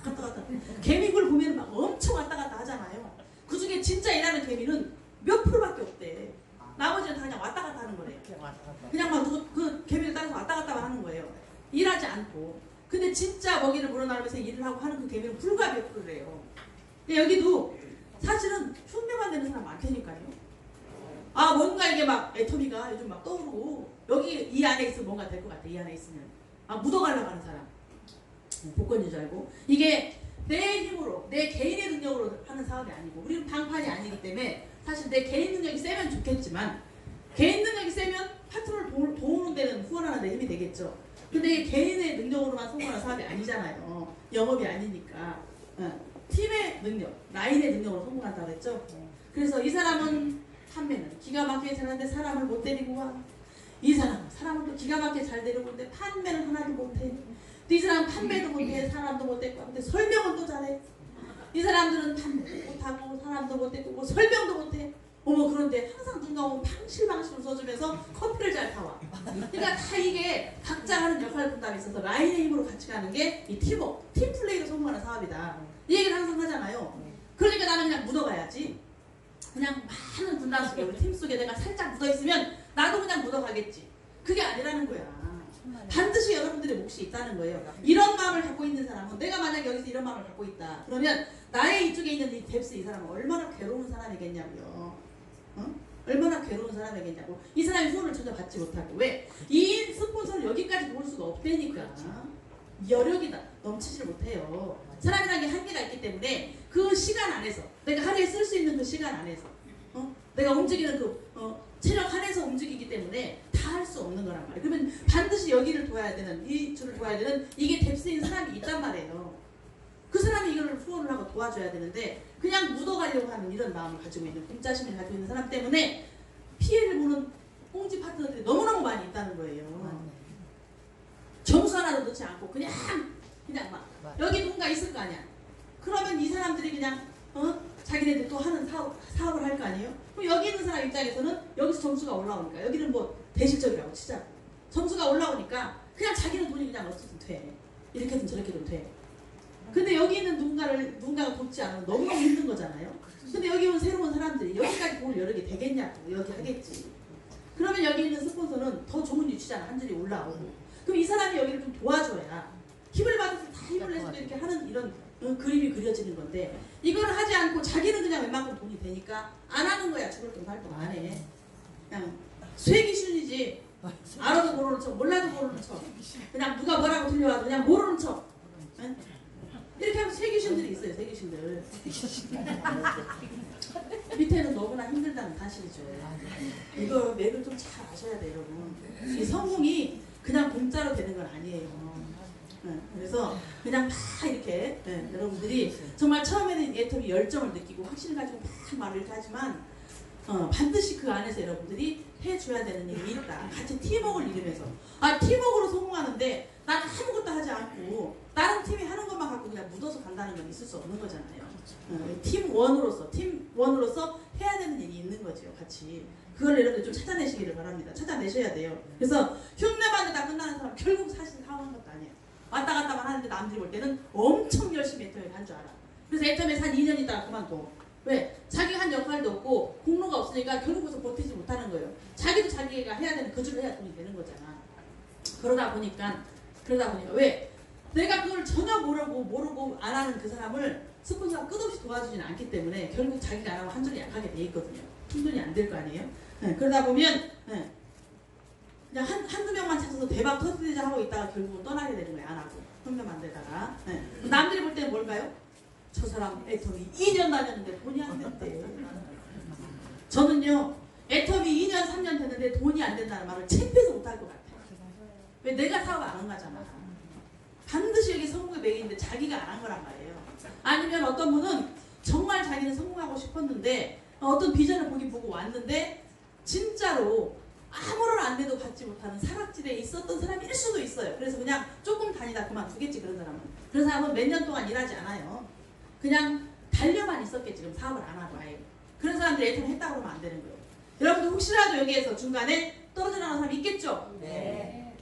왔다 갔다. 개미굴 보면 막 엄청 왔다 갔다 하잖아요. 그 중에 진짜 일하는 개미는 몇 프로밖에 없대. 나머지는 다 그냥 왔다 갔다 하는 거래요. 그냥 막 그 개미를 따라서 왔다 갔다만 하는 거예요. 일하지 않고. 근데 진짜 먹이를 물어나르면서 일을 하고 하는 그 개미는 불과 몇 프로래요. 근데 여기도 사실은 흉내만 내는 사람 많다니까요. 아 뭔가 이게 막 애터미가 요즘 막 떠오르고 여기 이 안에 있으면 뭔가 될 것 같아. 이 안에 있으면 아 묻어가려고 하는 사람 복권인 줄 알고 이게 내 힘으로 내 개인의 능력으로 하는 사업이 아니고 우리는 방판이 아니기 때문에 사실 내 개인 능력이 세면 좋겠지만 개인 능력이 세면 파트너를 도우는 데는 후원하는 데 힘이 되겠죠. 근데 개인의 능력으로만 성공하는 사업이 아니잖아요. 영업이 아니니까 팀의 능력, 라인의 능력으로 성공한다고 했죠. 그래서 이 사람은 판매는 기가 막히게 잘하는데 사람을 못 데리고 와. 이 사람은 사람을 또 기가 막히게 잘 데리고 오는데 판매는 하나도 못해. 이 사람은 판매도 못해. 사람도 못 데리고 근데 설명은 또 잘해. 이 사람들은 판매도 못하고 사람도 못 데리고 설명도 못해. 어머 그런데 항상 누가 오면 방실방실로 써주면서 커피를 잘 타와. 그러니까 다 이게 각자 하는 역할 분담이 있어서 라인의 힘으로 같이 가는 게 이 팀워크, 팀플레이로 성공하는 사업이다. 이 얘기를 항상 하잖아요. 그러니까 나는 그냥 묻어가야지. 그냥 많은 분단 속에 우리 팀 속에 내가 살짝 묻어있으면 나도 그냥 묻어가겠지. 그게 아니라는 거야. 반드시 여러분들의 몫이 있다는 거예요. 이런 마음을 갖고 있는 사람은 내가 만약 여기서 이런 마음을 갖고 있다. 그러면 나의 이쪽에 있는 이 뎁스 이 사람은 얼마나 괴로운 사람이겠냐고요. 얼마나 괴로운 사람이겠냐고. 이 사람이 후원을 전혀 받지 못하고 왜? 이 스폰서를 여기까지 모을 수가 없다니까. 여력이 넘치질 못해요. 사람이라는 게 한계가 있기 때문에 그 시간 안에서 내가 하루에 쓸 수 있는 그 시간 안에서 내가 움직이는 그 체력 안에서 움직이기 때문에 다 할 수 없는 거란 말이에요. 그러면 반드시 여기를 도와야 되는 이 줄을 도와야 되는 이게 뎁스인 사람이 있단 말이에요. 그 사람이 이걸 후원을 하고 도와줘야 되는데 그냥 묻어가려고 하는 이런 마음을 가지고 있는 공짜심을 가지고 있는 사람 때문에 피해를 보는 꽁지 파트너들이 너무너무 많이 있다는 거예요. 점수 하나도 넣지 않고 그냥 막 여기 누군가 있을 거 아니야. 그러면 이 사람들이 그냥 자기네들 또 하는 사업을 할 거 아니에요. 그럼 여기 있는 사람 입장에서는 여기서 점수가 올라오니까 여기는 뭐 대실적이라고 치자고 점수가 올라오니까 그냥 자기는 돈이 그냥 어떻든 돼. 이렇게든 저렇게든 돼. 근데 여기 있는 누군가가 돕지 않으면 너무너무 힘든 거잖아요. 근데 여기 온 새로운 사람들이 여기까지 돈을 여러 개 되겠냐고. 여기 하겠지. 그러면 여기 있는 스폰서는 더 좋은 위치잖아. 한 줄이 올라오고. 그럼 이 사람이 여기를 좀 도와줘야 힘을 받아서 다 힘을 내서 이렇게 하는 이런 그림이 그려지는 건데 이걸 하지 않고 자기는 그냥 웬만큼 돈이 되니까 안 하는 거야. 죽을 돈 활동 안 해. 그냥 쇠기순이지. 알아도 모르는 척 몰라도 모르는 척 그냥 누가 뭐라고 들려와도 그냥 모르는 척 이렇게 하면 쇠귀신들이 있어요. 쇠귀신들 밑에는 너무나 힘들다는 사실이죠. 이거 맥을 좀 잘 아셔야 돼요. 여러분. 이 성공이 그냥 공짜로 되는 건 아니에요. 그래서 그냥 다 이렇게 여러분들이 정말 처음에는 애터미 열정을 느끼고 확신을 가지고 막 말을 이렇게 하지만 반드시 그 안에서 여러분들이 해줘야 되는 일이 있다. 같이 팀워크를 이루면서 팀워크로 성공하는데 난 아무것도 하지 않고 다른 팀이 하는 것만 갖고 그냥 묻어서 간다는 건 있을 수 없는 거잖아요. 팀원으로서 해야 되는 일이 있는 거죠. 같이. 그걸 여러분들 좀 찾아내시기를 바랍니다. 찾아내셔야 돼요. 그래서 흉내만 내다 끝나는 사람 결국 사실 사업한 것도 아니에요. 왔다 갔다만 하는데 남들이 볼 때는 엄청 열심히 애터미를 한 줄 알아. 그래서 애터미에서 한 2년 있다가 그만둬. 왜? 자기가 한 역할도 없고 공로가 없으니까 결국에서 버티지 못하는 거예요. 자기도 자기가 해야 되는 그 줄을 해야 돈이 되는 거잖아. 그러다 보니까 왜? 내가 그걸 전혀 모르고 안 하는 그 사람을 스폰서가 끝없이 도와주지는 않기 때문에 결국 자기가 안 하고 한전이 약하게 돼 있거든요. 충전이 안 될 거 아니에요? 네, 그러다 보면 네, 그냥 한두 명만 찾아서 대박 터뜨리자 하고 있다가 결국은 떠나게 되는 거예요. 안 하고. 현금 안 되다가. 네. 남들이 볼 때는 뭘까요? 저 사람 애터미 2년 다녔는데 돈이 안 된대. 저는요, 애터미 2년, 3년 됐는데 돈이 안 된다는 말을 창피해서 못할 것 같아요. 왜 내가 사업 안 한 거잖아. 반드시 여기 성공의 맥인데 자기가 안 한 거란 말이에요. 아니면 어떤 분은 정말 자기는 성공하고 싶었는데 어떤 비전을 보고 왔는데 진짜로 아무런 안돼도 받지 못하는 사각지대에 있었던 사람일 수도 있어요. 그래서 그냥 조금 다니다 그만두겠지. 그런 사람은. 그런 사람은 몇 년 동안 일하지 않아요. 그냥 달려만 있었겠지. 그럼 사업을 안 하고 아예. 그런 사람들이 애통을 했다고 그러면 안 되는 거예요. 여러분들 혹시라도 여기에서 중간에 떨어져 나가는 사람 있겠죠? 네.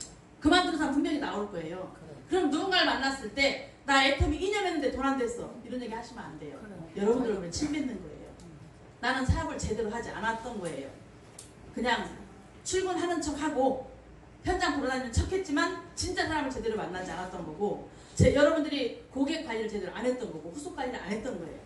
그만두는 사람 분명히 나올 거예요. 그럼 누군가를 만났을 때 나 애텀이 2년 했는데 돈 안 됐어. 이런 얘기 하시면 안 돼요. 여러분들 그러면 침 뱉는 거예요. 나는 사업을 제대로 하지 않았던 거예요. 그냥 출근하는 척하고 현장 돌아다니는 척했지만 진짜 사람을 제대로 만나지 않았던 거고 여러분들이 고객 관리를 제대로 안 했던 거고 후속 관리를 안 했던 거예요.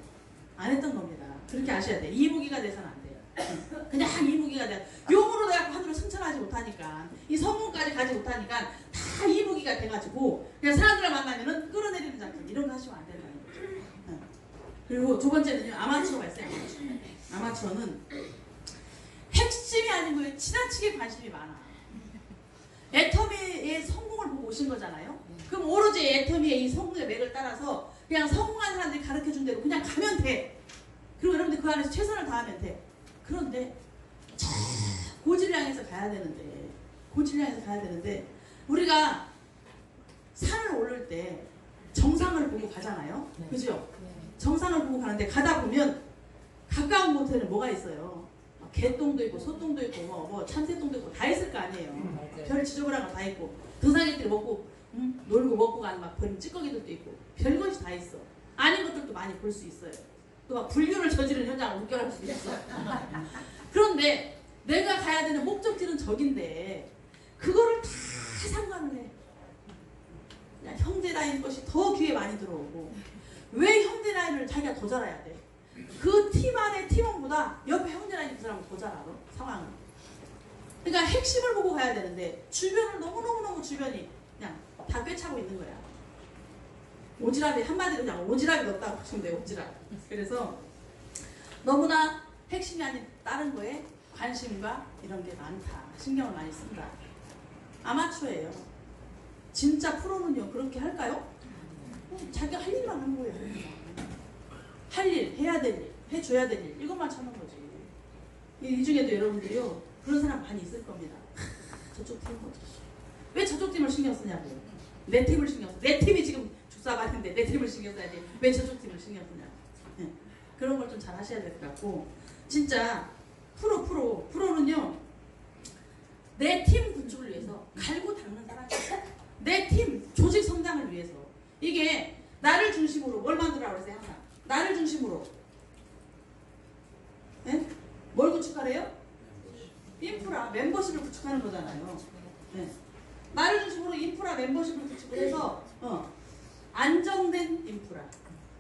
안 했던 겁니다. 그렇게 아셔야 돼요. 이무기가 돼서는 안 돼요. 그냥 이무기가 돼. 용으로 돼갖고 하늘을 승천하지 못하니까 이 성공까지 가지 못하니까 다 이무기가 돼가지고 그냥 사람들을 만나면은 끌어내리는 작전 이런 거 하시면 안 된다는 거죠. 그리고 두 번째는요. 아마추어가 있어요. 아마추어는 핵심이 아니고 지나치게 관심이 많아. 애터미의 성공을 보고 오신 거잖아요. 그럼 오로지 애터미의 이 성공의 맥을 따라서 그냥 성공한 사람들이 가르쳐준 대로 그냥 가면 돼. 그리고 여러분들 그 안에서 최선을 다하면 돼. 그런데 고지를 향해서 가야 되는데 우리가 산을 오를 때 정상을 보고 가잖아요. 네. 그죠? 네. 정상을 보고 가는데 가다 보면 가까운 곳에는 뭐가 있어요? 개똥도 있고 소똥도 있고 뭐 참새똥도 있고 다 있을 거 아니에요. 별 지저분한 거 다 있고 등산객들이 먹고 놀고 먹고 가는 막 버린 찌꺼기들도 있고 별것이 다 있어. 아닌 것들도 많이 볼 수 있어요. 또 막 불륜을 저지른 현장을 목격할 수 있어. 그런데 내가 가야 되는 목적지는 저긴데 그거를 다 상관을 해. 그냥 형제라인 것이 더 귀에 많이 들어오고 왜 형제라인을 자기가 더 잘 알아야 돼? 그 팀 안의 팀원보다 옆에 형제라인 그 사람은 더 잘 알아. 상황을. 그러니까 핵심을 보고 가야 되는데 주변을 너무너무 주변이 그냥 다 꿰차고 있는 거야. 오지랖이 한마디로 그냥 오지랖이 넣었다고 보시면 돼요. 오지랖. 그래서 너무나 핵심이 아닌 다른 거에 관심과 이런 게 많다. 신경을 많이 쓴다. 아마추어예요. 진짜 프로는요 그렇게 할까요? 자기가 할 일만 하는 거예요. 할 일, 해야 될 일, 해줘야 될 일 이것만 찾는 거지. 이 중에도 여러분들이요 그런 사람 많이 있을 겁니다. 저쪽 팀 어쩌지? 왜 저쪽 팀을 신경 쓰냐고요. 내 팀을 신경 써. 내 팀이 지금 죽사발인데 내 팀을 신경 써야지. 왜 저쪽 팀을 신경 쓰냐. 네. 그런 걸 좀 잘 하셔야 될 것 같고 진짜 프로는요 내 팀 구축을 위해서 갈고 닦는 사람이에요. 내 팀 조직 성장을 위해서 이게 나를 중심으로 뭘 만들라고 그랬어요 항상. 나를 중심으로 네? 뭘 구축하래요? 인프라, 멤버십을 구축하는 거잖아요. 네. 나를 중심으로 인프라, 멤버십을 구축을 해서 안정된 인프라,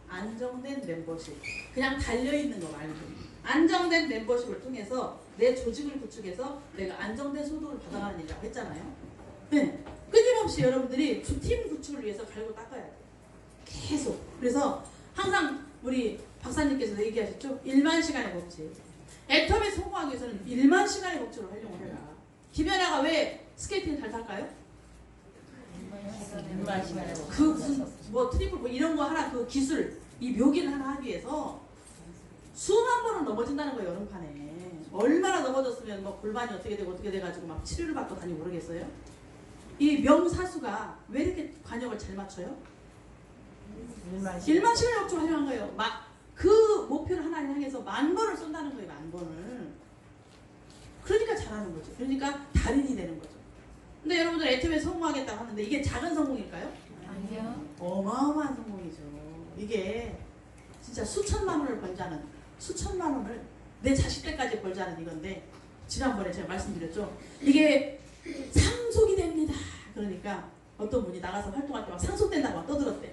안정된 멤버십 그냥 달려있는 거 말고 안정된 멤버십을 통해서 내 조직을 구축해서 내가 안정된 소득을 받아가는 일이라고 했잖아요. 네. 끊임없이 여러분들이 팀 구축을 위해서 갈고 닦아야 돼요. 계속. 그래서 항상 우리 박사님께서도 얘기하셨죠? 1만 시간의 법칙. 애텀에 성공하기 위해서는 1만 시간의 법칙으로 활용을 해라. 김연아가 왜 스케이팅 잘 탈까요? 1만 시간에 그 무슨 뭐 트리플 뭐 이런 거 하나 그 기술 이 묘기를 하나 하기 위해서 수만 번은 넘어진다는 거예요. 여름판에 얼마나 넘어졌으면 뭐 골반이 어떻게 되고 어떻게 돼가지고 막 치료를 받고 다니고 모르겠어요. 이 명사수가 왜 이렇게 관역을 잘 맞춰요? 1만 시간의 법칙을 활용한 거예요. 그 목표를 하나 향해서 10,000번을 쏜다는 거예요. 10,000번을. 그러니까 잘하는 거죠. 그러니까 달인이 되는 거죠. 근데 여러분들 애텀에 성공하겠다고 하는데 이게 작은 성공일까요? 아니요. 어마어마한 성공이죠. 이게 진짜 수천만 원을 벌자는 수천만 원을 내 자식 때까지 벌자는 이건데 지난번에 제가 말씀드렸죠. 이게 상속이 됩니다. 그러니까 어떤 분이 나가서 활동할 때 막 상속된다고 막 떠들었대.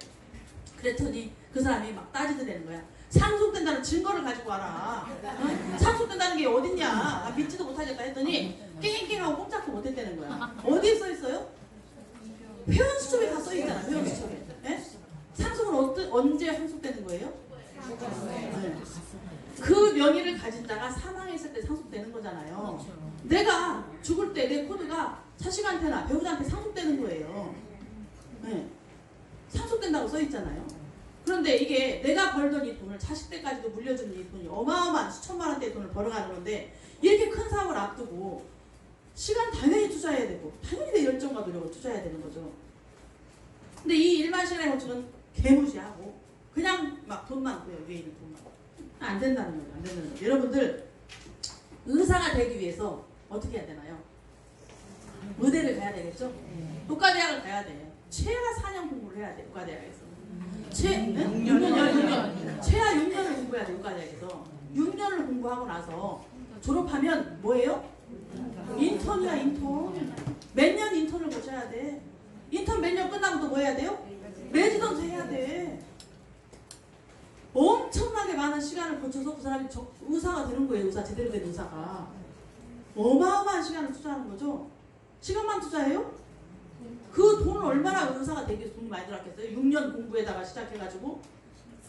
그랬더니 그 사람이 막 따지더라는 거야. 상속된다는 증거를 가지고 와라. 어? 상속된다는 게 어딨냐. 나 믿지도 못하겠다 했더니 깽깽하고 꼼짝도 못했다는 거야. 어디에 써 있어요? 회원 수첩에 다 써 있잖아. 회원 수첩에. 네? 상속은 언제 상속되는 거예요? 네. 그 명의를 가진 자가 사망했을 때 상속되는 거잖아요. 내가 죽을 때 내 코드가 자식한테나 배우자한테 상속되는 거예요. 네. 상속된다고 써 있잖아요. 그런데 이게 내가 벌던 이 돈을 자식 때까지도 물려주는 이 돈이 어마어마한 수천만 원대의 돈을 벌어가는 건데 이렇게 큰 사업을 앞두고 시간 당연히 투자해야 되고 당연히 내 열정과 노력을 투자해야 되는 거죠. 근데 이 일반 시간의 건축은 개무시하고 그냥 막 돈만 구해요. 위에 있는 돈만. 안 된다는 거예요. 안 된다는 거예요. 여러분들 의사가 되기 위해서 어떻게 해야 되나요? 의대를 가야 되겠죠? 의과대학을 가야 돼. 최하 4년 공부를 해야 돼. 의과대학에서. 6년이요. 최하 6년을 공부해야 돼. 의과대학에서. 6년을 공부하고 나서 졸업하면 뭐예요? 인턴이야. 인턴. 몇 년 인턴을 거쳐야 돼. 인턴 몇 년 끝나면 또 뭐 해야 돼요? 레지던트 해야 돼. 엄청나게 많은 시간을 거쳐서 그 사람이 의사가 되는 거예요. 의사, 제대로 된 의사가. 어마어마한 시간을 투자하는 거죠. 시간만 투자해요? 그 돈을 얼마나 의사가 되기 위해서 돈이 많이 들어갔겠어요? 6년 공부에다가 시작해가지고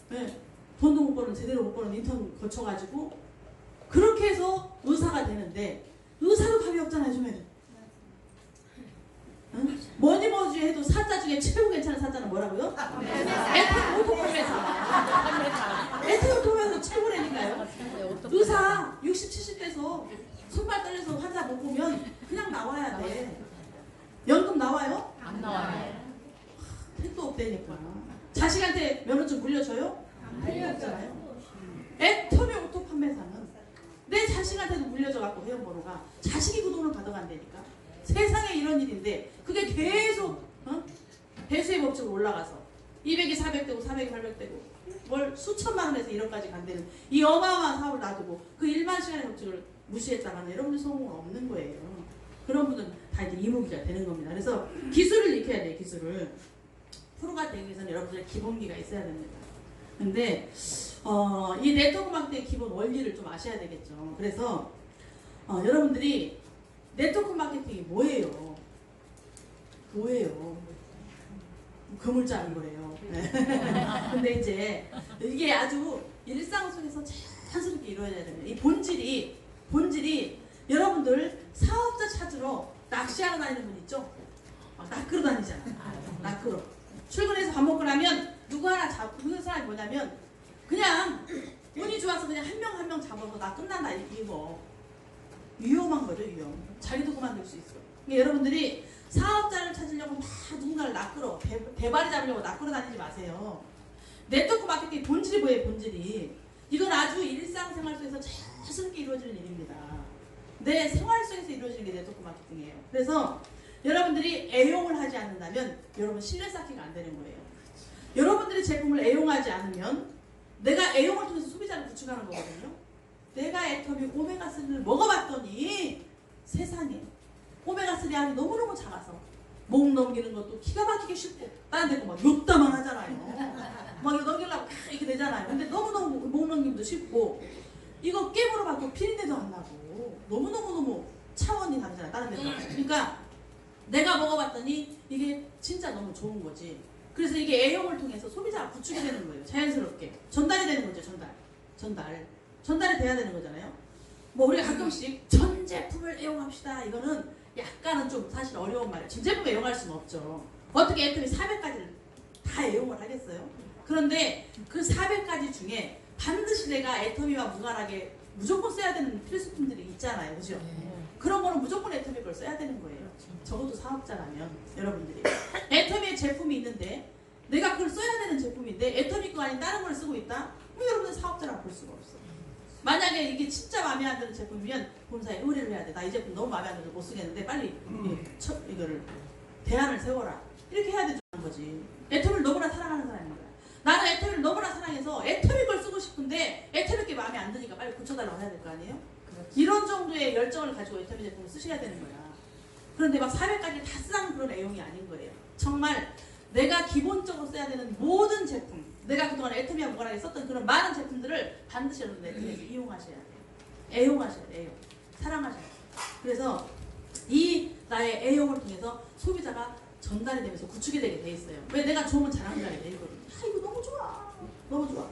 네. 돈도 못 버는 제대로 못 버는 인턴 거쳐가지고 그렇게 해서 의사가 되는데 의사도 답이 없잖아요. 요즘에는. 응? 뭐니 뭐지 해도 사자 중에 최고 괜찮은 사자는 뭐라고요? 에테오토메사. 에테오토메사 최고라니까요. 의사 60, 70대에서 손발 떨려서 환자 못 보면 그냥 나와야 돼. 연금 나와요? 안 나와요. 택도 없다니까. 자식한테 면허증 물려줘요? 안 물려줘요. 애터미 오토 판매사는 내 자식한테도 물려줘갖고 회원번호가 자식이 그 돈을 받아간다니까. 세상에 이런 일인데 그게 계속 배수의 법칙으로 올라가서 200이 400되고 400이 800되고 뭘 수천만 원에서 1억까지 간다는 이 어마어마한 사업을 놔두고 그 일반 시간의 법칙을 무시했다가는 여러분들 성공은 없는 거예요. 그런 분들은 다 이제 이무기가 되는 겁니다. 그래서 기술을 익혀야 돼요. 기술을. 프로가 되기 위해서는 여러분들의 기본기가 있어야 됩니다. 근데 이 네트워크 마케팅의 기본 원리를 좀 아셔야 되겠죠. 그래서 여러분들이 네트워크 마케팅이 뭐예요? 뭐예요? 그물자는 거예요. 근데 이제 이게 아주 일상 속에서 자연스럽게 이루어져야 됩니다. 이 본질이 여러분들 사업자 찾으러 낚시하러 다니는 분 있죠? 막 낚으러 다니잖아요. 낚으러. 출근해서 밥 먹고 나면 누구 하나 잡고 그 사람이 뭐냐면 그냥 운이 좋아서 그냥 한 명 한 명 잡아서 나 끝난다 이거 위험한 거죠. 위험. 자기도 그만둘 수 있어. 그러니까 여러분들이 사업자를 찾으려고 막 누군가를 낚으러 대발이 잡으려고 낚으러 다니지 마세요. 네트워크 마케팅 본질이 뭐예요? 본질이 이건 아주 일상생활 속에서 자연스럽게 이루어지는 일입니다. 내 생활 속에서 이루어지는 게 네트워크 마케팅이에요. 그래서 여러분들이 애용을 하지 않는다면 여러분 신뢰 쌓기가 안 되는 거예요. 여러분들이 제품을 애용하지 않으면 내가 애용을 통해서 소비자를 구축하는 거거든요. 내가 애터미 오메가3를 먹어봤더니 세상에 오메가3 양이 너무너무 작아서 목 넘기는 것도 기가 막히게 쉽고 다른 데고 막 욕다만 하잖아요. 막 이거 넘기려고 이렇게 되잖아요. 근데 너무너무 목 넘김도 쉽고 이거 깨물어 갖고 피린내도 안 나고 너무너무 차원이 다르잖아요. 다른 데서. 그러니까 내가 먹어봤더니 이게 진짜 너무 좋은 거지. 그래서 이게 애용을 통해서 소비자가 구축이 되는 거예요. 자연스럽게. 전달이 되는 거죠. 전달이 돼야 되는 거잖아요. 뭐 우리가 가끔씩 전 제품을 애용합시다. 이거는 약간은 좀 사실 어려운 말이에요. 전 제품을 애용할 수는 없죠. 어떻게 애터미 400가지를 다 애용을 하겠어요? 그런데 그 400가지 중에 반드시 내가 애터미와 무관하게 무조건 써야 되는 필수품들이 있잖아요. 그죠? 그런 거는 무조건 애터미 걸 써야 되는 거예요. 적어도 사업자라면 여러분들이 애터미의 제품이 있는데 내가 그걸 써야 되는 제품인데 애터미 거 아닌 다른 걸 쓰고 있다? 그럼 여러분들 사업자라고 볼 수가 없어. 만약에 이게 진짜 마음에 안 드는 제품이면 본사에 의뢰를 해야 돼. 나 이 제품 너무 마음에 안 들어서 못 쓰겠는데 빨리 이거를 대안을 세워라. 이렇게 해야 되는 거지. 애터미를 너무나 사랑하는 사람인 거야. 나는 애터미를 너무나 사랑해서 애터미 걸 쓰고 싶은데 애터미 게 마음에 안 드니까 빨리 고쳐달라고 해야 될 거 아니에요? 그렇지. 이런 정도의 열정을 가지고 애터미 제품을 쓰셔야 되는 거야. 그런데 막 400가지 다 쓰는 그런 애용이 아닌 거예요. 정말 내가 기본적으로 써야 되는 모든 제품, 내가 그동안 애터미와 무관하게 썼던 그런 많은 제품들을 반드시 여러분 애터미에서 이용하셔야 돼요. 애용하셔야 돼요. 애용. 사랑하셔야 돼요. 그래서 이 나의 애용을 통해서 소비자가 전달이 되면서 구축이 되게 돼 있어요. 왜? 내가 좋으면 자랑자게 돼 있거든요. 아, 이거 너무 좋아. 너무 좋아.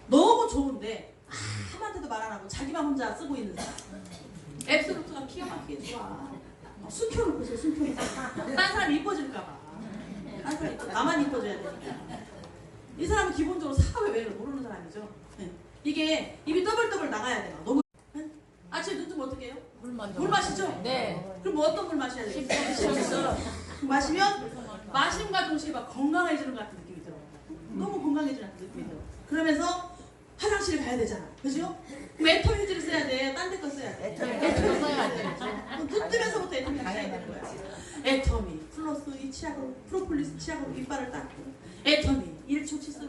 너무 좋은데 아무한테도 말 안 하고 자기만 혼자 쓰고 있는 사람. 앱스로트가 기가 막히게 좋아. 숨겨놓고 있어요. 숨겨놓고. 딴 사람이 이뻐질까봐. 딴 사람이 나만 이뻐져야 되니까. 이 사람은 기본적으로 사회 외를 모르는 사람이죠. 네. 이게 입이 떠벌떠벌 나가야 돼요. 너무. 네? 아침에 눈 뜨면 어떻게 해요? 물 마시죠? 네. 그럼 뭐 어떤 물 마셔야 돼요? 마시면 마심과 동시에 막 건강해지는 것 같은 느낌이 들어요. 너무 건강해지는 것 같은 느낌이 들어요. 그러면서 화장실 가야 되잖아. 그죠? 그럼 애터미 휴지를 써야 돼? 딴 데 거 써야 돼? 애터미 써야 돼. 눈 뜨면서부터 애터미 써야 되는 거야. 애터미 플러스 이 치약으로 프로폴리스 치약으로 이빨을 닦고 애터미 1초 치수로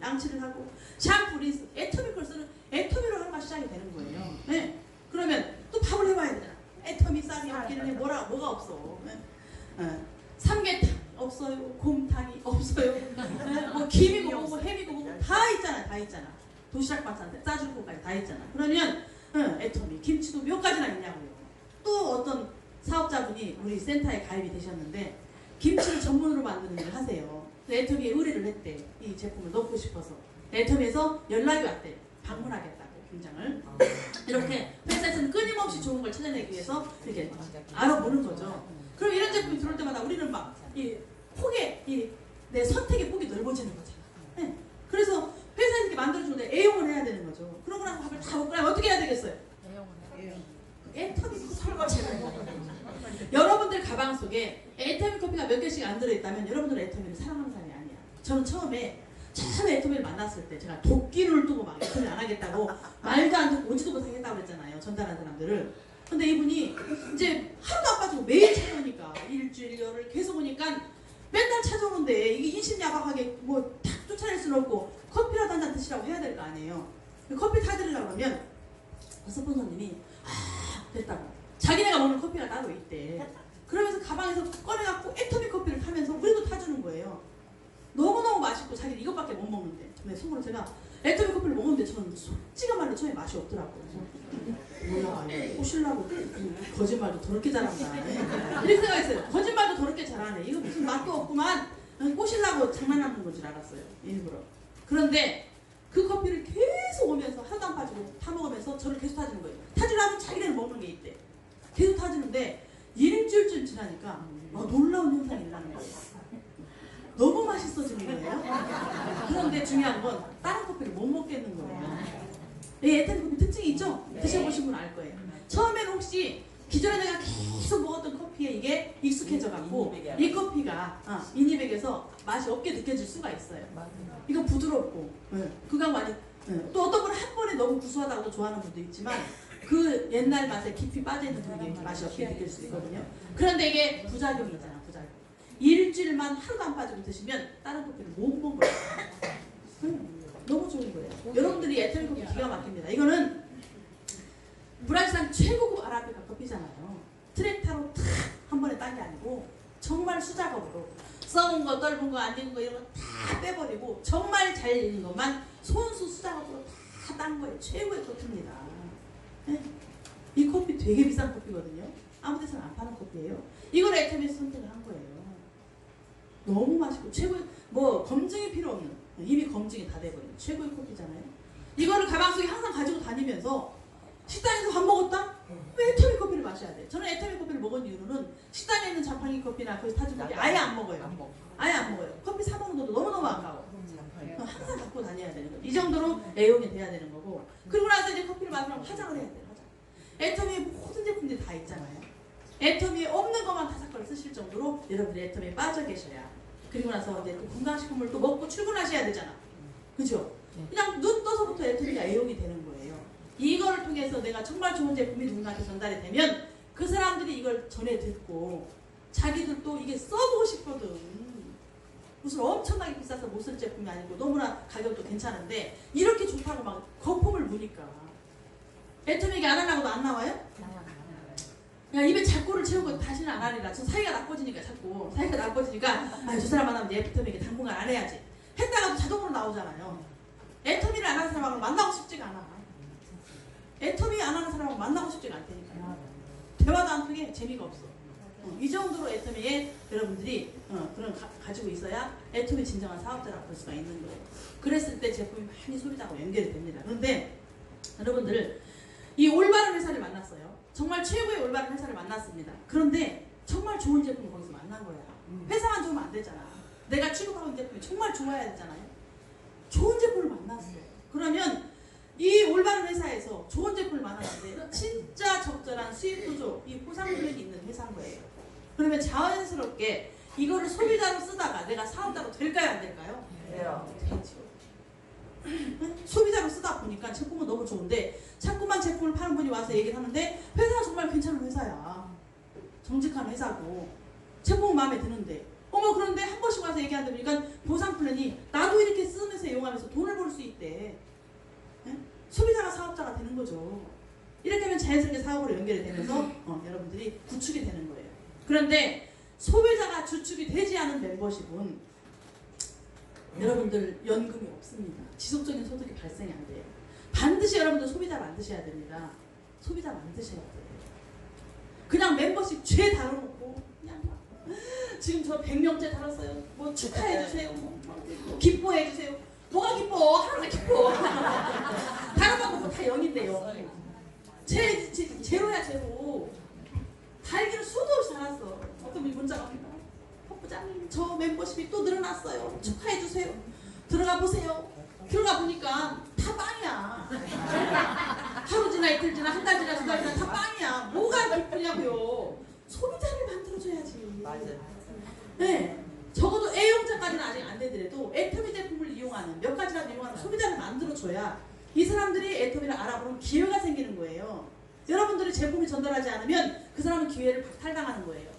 양치를 하고 샴푸 린스 애터미 걸 쓰는 애터미로 하루가 시작이 되는 거예요. 네. 그러면 또 밥을 해봐야 되잖아. 애터미 쌀이 없기는 해. 뭐가 없어. 네. 삼계탕 없어요. 곰탕이 없어요. 네. 뭐 김이고 뭐고 햄이고 뭐고 다 있잖아. 다 있잖아. 도시락 반찬 짜줄 것까지 다 있잖아. 그러면 애터미 김치도 몇 가지나 있냐고요. 또 어떤 사업자분이 우리 센터에 가입이 되셨는데 김치를 전문으로 만드는 일을 하세요. 애터미에 의뢰를 했대. 이 제품을 넣고 싶어서. 애터미에서 연락이 왔대. 방문하겠다고 김장을. 이렇게 회사에서는 끊임없이 좋은 걸 찾아내기 위해서 이렇게 알아보는 거죠. 그럼 이런 제품이 들어올 때마다 우리는 막 이 폭의 내 선택의 폭이 넓어지는 거잖아. 네. 그래서 회사에서 이렇게 만들어주는데 애용을 해야 되는 거죠. 그러고 나서 밥을 다 먹고 나면 어떻게 해야 되겠어요? 애터미 설거지를 여러분들 가방 속에 애터미 커피가 몇 개씩 안 들어있다면 여러분들은 애터미를 사랑하는 사람이 아니야. 저는 처음에 애터미를 만났을 때 제가 도끼를 두고 막 애터미를 안 하겠다고 말도 안 듣고 오지도 못하겠다고 그랬잖아요. 전달한 사람들을. 근데 이분이 이제 하루도 안 빠지고 매일 찾아오니까 일주일 열흘 계속 오니까 맨날 찾아오는데 이게 인신야박하게 뭐 탁 쫓아낼 수는 없고 커피라도 한 잔 드시라고 해야 될 거 아니에요. 커피 타드리려고 그러면 스폰서님이 됐다고. 자기네가 먹는 커피가 따로 있대. 그러면서 가방에서 꺼내갖고 애터미 커피를 타면서 우리도 타주는 거예요. 너무너무 맛있고 자기는 이것밖에 못 먹는데. 근데 속으로 제가 애터미 커피를 먹었는데 저는 솔직한 말로 처음에 맛이 없더라고요. 뭐야, 꼬실라고 거짓말도 더럽게 잘한다. 이렇게 생각했어요. 거짓말도 더럽게 잘하네. 이거 무슨 맛도 없구만. 꼬실라고 장난하는 건 줄 알았어요. 일부러. 그런데 그 커피를 계속 오면서 하나도 안 빠지고 타먹으면서 저를 계속 타주는 거예요. 타주려면 자기네는 먹는 게 있대. 계속 타주는데 일주일쯤 지나니까 놀라운 현상이 일어나는 거예요. 너무 맛있어지는 거예요. 그런데 중요한 건 다른 커피를 못 먹겠는 거예요. 이 애터미 커피 특징이 있죠? 드셔보신 분 알 거예요. 처음에는 혹시 기존에 내가 계속 먹었던 커피에 이게 익숙해져갖고 이 커피가 미니백에서 맛이 없게 느껴질 수가 있어요. 이거 부드럽고 그가 많이 또 어떤 분은 한 번에 너무 구수하다고 좋아하는 분도 있지만 그 옛날 맛에 깊이 빠져있는 분에게 맛이 없게 느낄 수 있거든요. 그런데 이게 부작용이 있잖아. 부작용. 일주일만 하루도 안 빠지고 드시면 다른 커피를 못 먹어요. 너무 좋은 거예요. 여러분들이 애터미 커피 기가 막힙니다. 이거는 브라질산 최고급 아라비카 커피잖아요. 트랙타로 탁 한 번에 딴 게 아니고 정말 수작업으로 썩은 거, 떫은 거, 안 익은 거 이런 거 다 빼버리고 정말 잘 익은 것만 손수 수작업으로 다 딴 거예요. 최고의 커피입니다. 네? 이 커피 되게 비싼 커피거든요. 아무 데서는 안 파는 커피예요. 이걸 애터미에서 선택을 한 거예요. 너무 맛있고 최고의 검증이 필요 없는 이미 검증이 다 돼버린 최고의 커피잖아요. 이거를 가방 속에 항상 가지고 다니면서 식당에서 밥 먹었다? 왜 애터미 커피를 마셔야 돼? 저는 애터미 커피를 먹은 이유는 식당에 있는 자판기 커피나 거기서 타준 커피 아예 안 먹어요. 아예 안 먹어요. 커피 사 먹는 것도 너무너무 아까워. 항상 갖고 다녀야 되는 거예요. 이 정도로 애용이 돼야 되는 거고. 그리고 나서 이제 커피를 마시면 화장을 해야 돼요. 화장. 애터미에 모든 제품들이 다 있잖아요. 애터미에 없는 것만 다섯 걸 쓰실 정도로 여러분들이 애터미에 빠져 계셔야. 그리고 나서 이제 또 건강식품을 또 먹고 출근하셔야 되잖아. 그죠? 그냥 눈 떠서부터 애터미가 애용이 되는 거예요. 이걸 통해서 내가 정말 좋은 제품이 누군가한테 전달이 되면 그 사람들이 이걸 전해 듣고 자기들도 이게 써보고 싶거든. 무슨 엄청나게 비싸서 못 쓸 제품이 아니고 너무나 가격도 괜찮은데 이렇게 좋다고 막 거품을 무니까 애터미가 안 하려고도 안 나와요? 그냥 입에 잡고를 채우고 다시는 안 하리라. 저 사이가 나빠지니까 자꾸 사이가 나빠지니까 저 사람 만나면 애터미에게 당분간 안 해야지. 했다가도 자동으로 나오잖아요. 애터미를 안 하는 사람하고 만나고 싶지가 않아. 애터미 안 하는 사람하고 만나고 싶지가 않다니까요. 대화도 안 통해. 재미가 없어. 이 정도로 애터미에 여러분들이 그런 가지고 있어야 애터미 진정한 사업자라고 볼 수가 있는 거예요. 그랬을 때 제품이 많이 소비자하고 연결이 됩니다. 그런데 여러분들 이 올바른 회사를 만났어요. 정말 최고의 올바른 회사를 만났습니다. 그런데 정말 좋은 제품을 거기서 만난 거야. 회사만 좋으면 안 되잖아. 내가 취급하고 있는 제품이 정말 좋아야 되잖아요. 좋은 제품을 만났어요. 그러면 이 올바른 회사에서 좋은 제품을 만났는데 진짜 적절한 수익 구조, 이 보상금액이 있는 회사인 거예요. 그러면 자연스럽게 이거를 소비자로 쓰다가 내가 사업자로 될까요? 안 될까요? 돼요. 되죠. 소비자로 쓰다 보니까 제품은 너무 좋은데 자꾸만 제품을 파는 분이 와서 얘기를 하는데 회사가 정말 괜찮은 회사야. 정직한 회사고 제품은 마음에 드는데 그런데 한 번씩 와서 얘기하다 보니까 보상 플랜이 나도 이렇게 쓰면서 이용하면서 돈을 벌 수 있대. 소비자가 사업자가 되는 거죠. 이렇게 하면 자연스럽게 사업으로 연결이 되면서 여러분들이 구축이 되는 거예요. 그런데 소비자가 주축이 되지 않은 멤버십은 여러분들 연금이 없습니다. 지속적인 소득이 발생이 안 돼요. 반드시 여러분들 소비자 만드셔야 됩니다. 소비자 만드셔야 돼요. 그냥 멤버십 죄 다뤄놓고 그냥 막 지금 저 100명째 달았어요. 뭐 축하해주세요. 뭐 기뻐해주세요. 뭐가 기뻐? 하나만 기뻐. 다른 방법은 다 0인데요. 제로야 제로. 달기는 수도 없이 달았어. 어떤 분이 문자가 옵니다. 부장님 저 멤버십이 또 늘어났어요. 축하해주세요. 들어가 보세요. 들어가 보니까 다 빵이야. 하루 지나 이틀 지나 한 달 지나 두 달 지나 다 빵이야. 뭐가 기쁘냐고요. 소비자를 만들어줘야지. 맞아요. 네. 적어도 A형자까지는 아직 안 되더라도 애터미 제품을 이용하는 몇 가지라도 이용하는 소비자를 만들어줘야 이 사람들이 애터미를 알아보는 기회가 생기는 거예요. 여러분들이 제품이 전달하지 않으면 그 사람은 기회를 박탈당하는 거예요.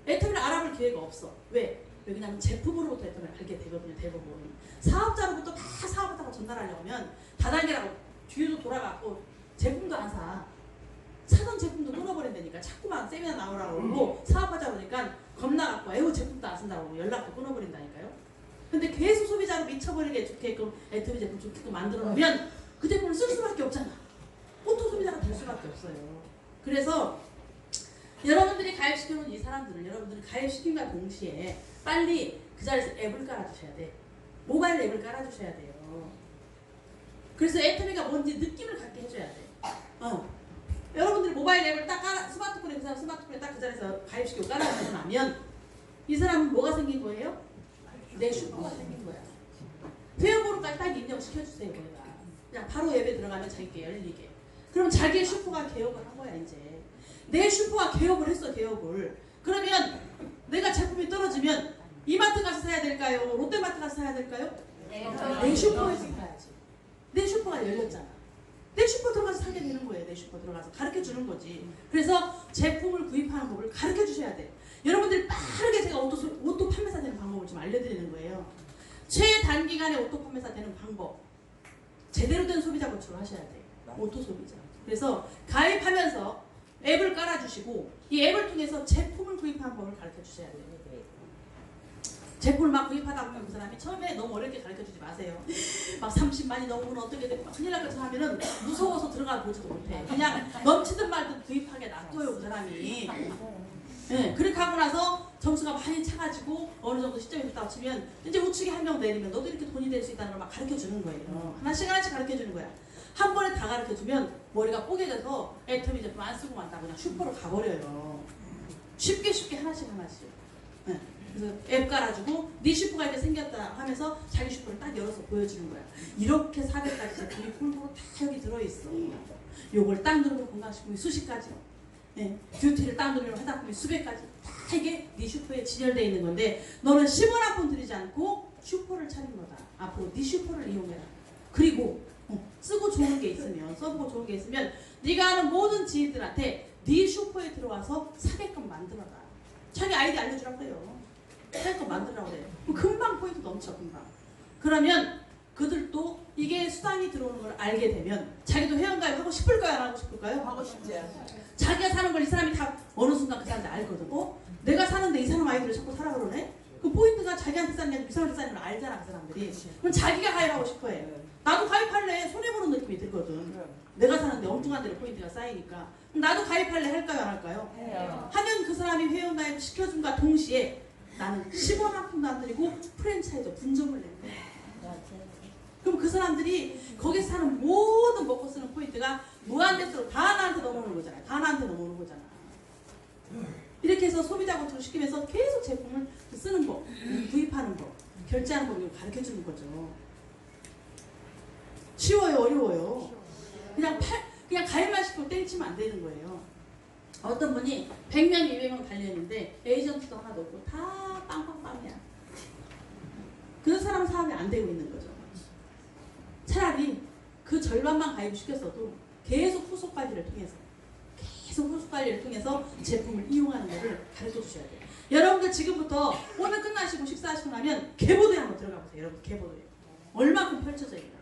애터미를 알아볼 기회가 없어. 왜? 왜냐하면 제품으로부터 애터미를 알게 되거든요. 대부분. 사업자로부터 다 사업자가 전달하려면 다단계라고 뒤에도 돌아가고 제품도 안 사. 사던 제품도 끊어버린다니까. 자꾸만 세미나 나오라고 그러고 사업하자 보니까 겁나갖고 에휴 제품도 안 쓴다고 연락도 끊어버린다니까요. 근데 계속 소비자로 미쳐버리게 좋게끔 애터미 제품 좋게끔 만들어 놓으면 그 제품을 쓸 수밖에 없잖아. 오토 소비자가 될 수밖에 없어요. 그래서 여러분들이 가입시켜놓은 이 사람들을 여러분들이 가입시킨과 동시에 빨리 그 자리에서 앱을 깔아주셔야 돼. 모바일 앱을 깔아주셔야 돼요. 그래서 애터미가 뭔지 느낌을 갖게 해줘야 돼. 여러분들이 모바일 앱을 딱 깔아, 스마트폰에 그 사람 스마트폰에 딱 그 자리에서 가입시키고 깔아주고 나면 이 사람은 뭐가 생긴 거예요? 내 슈퍼가 생긴 거야. 회원번호까지 딱 입력시켜주세요. 내가 그냥 바로 앱에 들어가면 자기께 열리게. 그럼 자기의 슈퍼가 개업을 한 거야 이제. 내 슈퍼가 개업을 했어. 개업을. 그러면 내가 제품이 떨어지면 이마트 가서 사야 될까요? 롯데마트 가서 사야 될까요? 내 슈퍼에서 사야지. 내 슈퍼가 열렸잖아. 내 슈퍼 들어가서 사게 되는 거예요. 내 슈퍼 들어가서 가르쳐 주는 거지. 그래서 제품을 구입하는 법을 가르쳐 주셔야 돼. 여러분들이 빠르게 제가 오토 판매사 되는 방법을 좀 알려드리는 거예요. 최단기간에 오토 판매사 되는 방법. 제대로 된 소비자 구축을 하셔야 돼. 오토 소비자. 그래서 가입하면서 앱을 깔아주시고 이 앱을 통해서 제품을 구입하는 법을 가르쳐 주셔야 돼요. 제품을 막 구입하다 보면 그 사람이 처음에 너무 어렵게 가르쳐주지 마세요. 막 30만이 넘으면 어떻게 되고 막 큰일 날 것처럼 하면은 무서워서 들어가 보지도 못해. 그냥 넘치든 말든 구입하게 놔둬요 그 사람이. 네, 그렇게 하고 나서 점수가 많이 차가지고 어느 정도 시점이 됐다고 치면 이제 우측에 한 명 내리면 너도 이렇게 돈이 될 수 있다는 걸 막 가르쳐주는 거예요. 하나씩 하나씩 가르쳐주는 거야. 한 번에 다 가르쳐주면 머리가 뽀개져서 애터미 제품 안 쓰고 만다 그냥 슈퍼로 가버려요. 쉽게 하나씩. 네. 그래서 앱 깔아주고 네 슈퍼가 이제 생겼다 하면서 자기 슈퍼를 딱 열어서 보여주는 거야. 이렇게 400가지 제품이 골고루 다 여기 들어있어. 요걸 딱 누르면 건강식품이 수십 가지, 뷰티를 딱 누르면 화장품이 수백 가지, 다 이게 네 슈퍼에 진열되어 있는 건데 너는 10원 한 푼 들이지 않고 슈퍼를 차린 거다. 앞으로 네 슈퍼를 이용해라. 그리고 쓰고 좋은 게 있으면, 써보고 좋은 게 있으면 네가 아는 모든 지인들한테 네 슈퍼에 들어와서 사게끔 만들어라. 자기 아이디 알려주라고 그래요. 사게끔 만들라고 그래요. 금방 포인트 넘쳐. 금방. 그러면 그들도 이게 수당이 들어오는 걸 알게 되면 자기도 회원가입 하고 싶을까요? 안 하고 싶을까요? 하고 싶지 않아요. 자기가 사는 걸 이 사람이 다 되거든. 내가 사는데 이 사람 아이들을 자꾸 사라 그러네? 그 포인트가 자기한테 쌓는 게 아니라 이 사람한테 쌓는 걸 알잖아, 그 사람들이. 그럼 자기가 가입하고 싶어 해. 나도 가입할래. 손해보는 느낌이 들거든. 내가 사는데 엉뚱한 데로 포인트가 쌓이니까. 그럼 나도 가입할래 할까요, 안 할까요? 해요. 하면 그 사람이 회원가입 시켜준과 동시에 나는 10원 한 푼도 안 들이고 프랜차이즈 분점을 낸 거야. 그럼 그 사람들이 거기서 사는 모든 먹고 쓰는 포인트가 무한대수로 다 나한테 넘어오는 거잖아요. 다 나한테 넘어오는 거잖아. 이렇게 해서 소비자 검토를 시키면서 계속 제품을 쓰는 법, 구입하는 법, 결제하는 법을 가르쳐 주는 거죠. 쉬워요, 어려워요? 그냥 가입만 시키고 땡치면 안 되는 거예요. 어떤 분이 100명, 200명 달렸는데 에이전트도 하나도 없고 다 빵빵빵이야. 그런 사람은 사업이 안 되고 있는 거죠. 차라리 그 절반만 가입시켰어도 계속 후속 관리를 통해서 제품을 이용하는 것을 가르쳐 주셔야 돼요. 여러분들 지금부터 오늘 끝나시고 식사하시고 나면 개보도에 한번 들어가 보세요. 여러분 개보도에 얼마큼 펼쳐져 있나,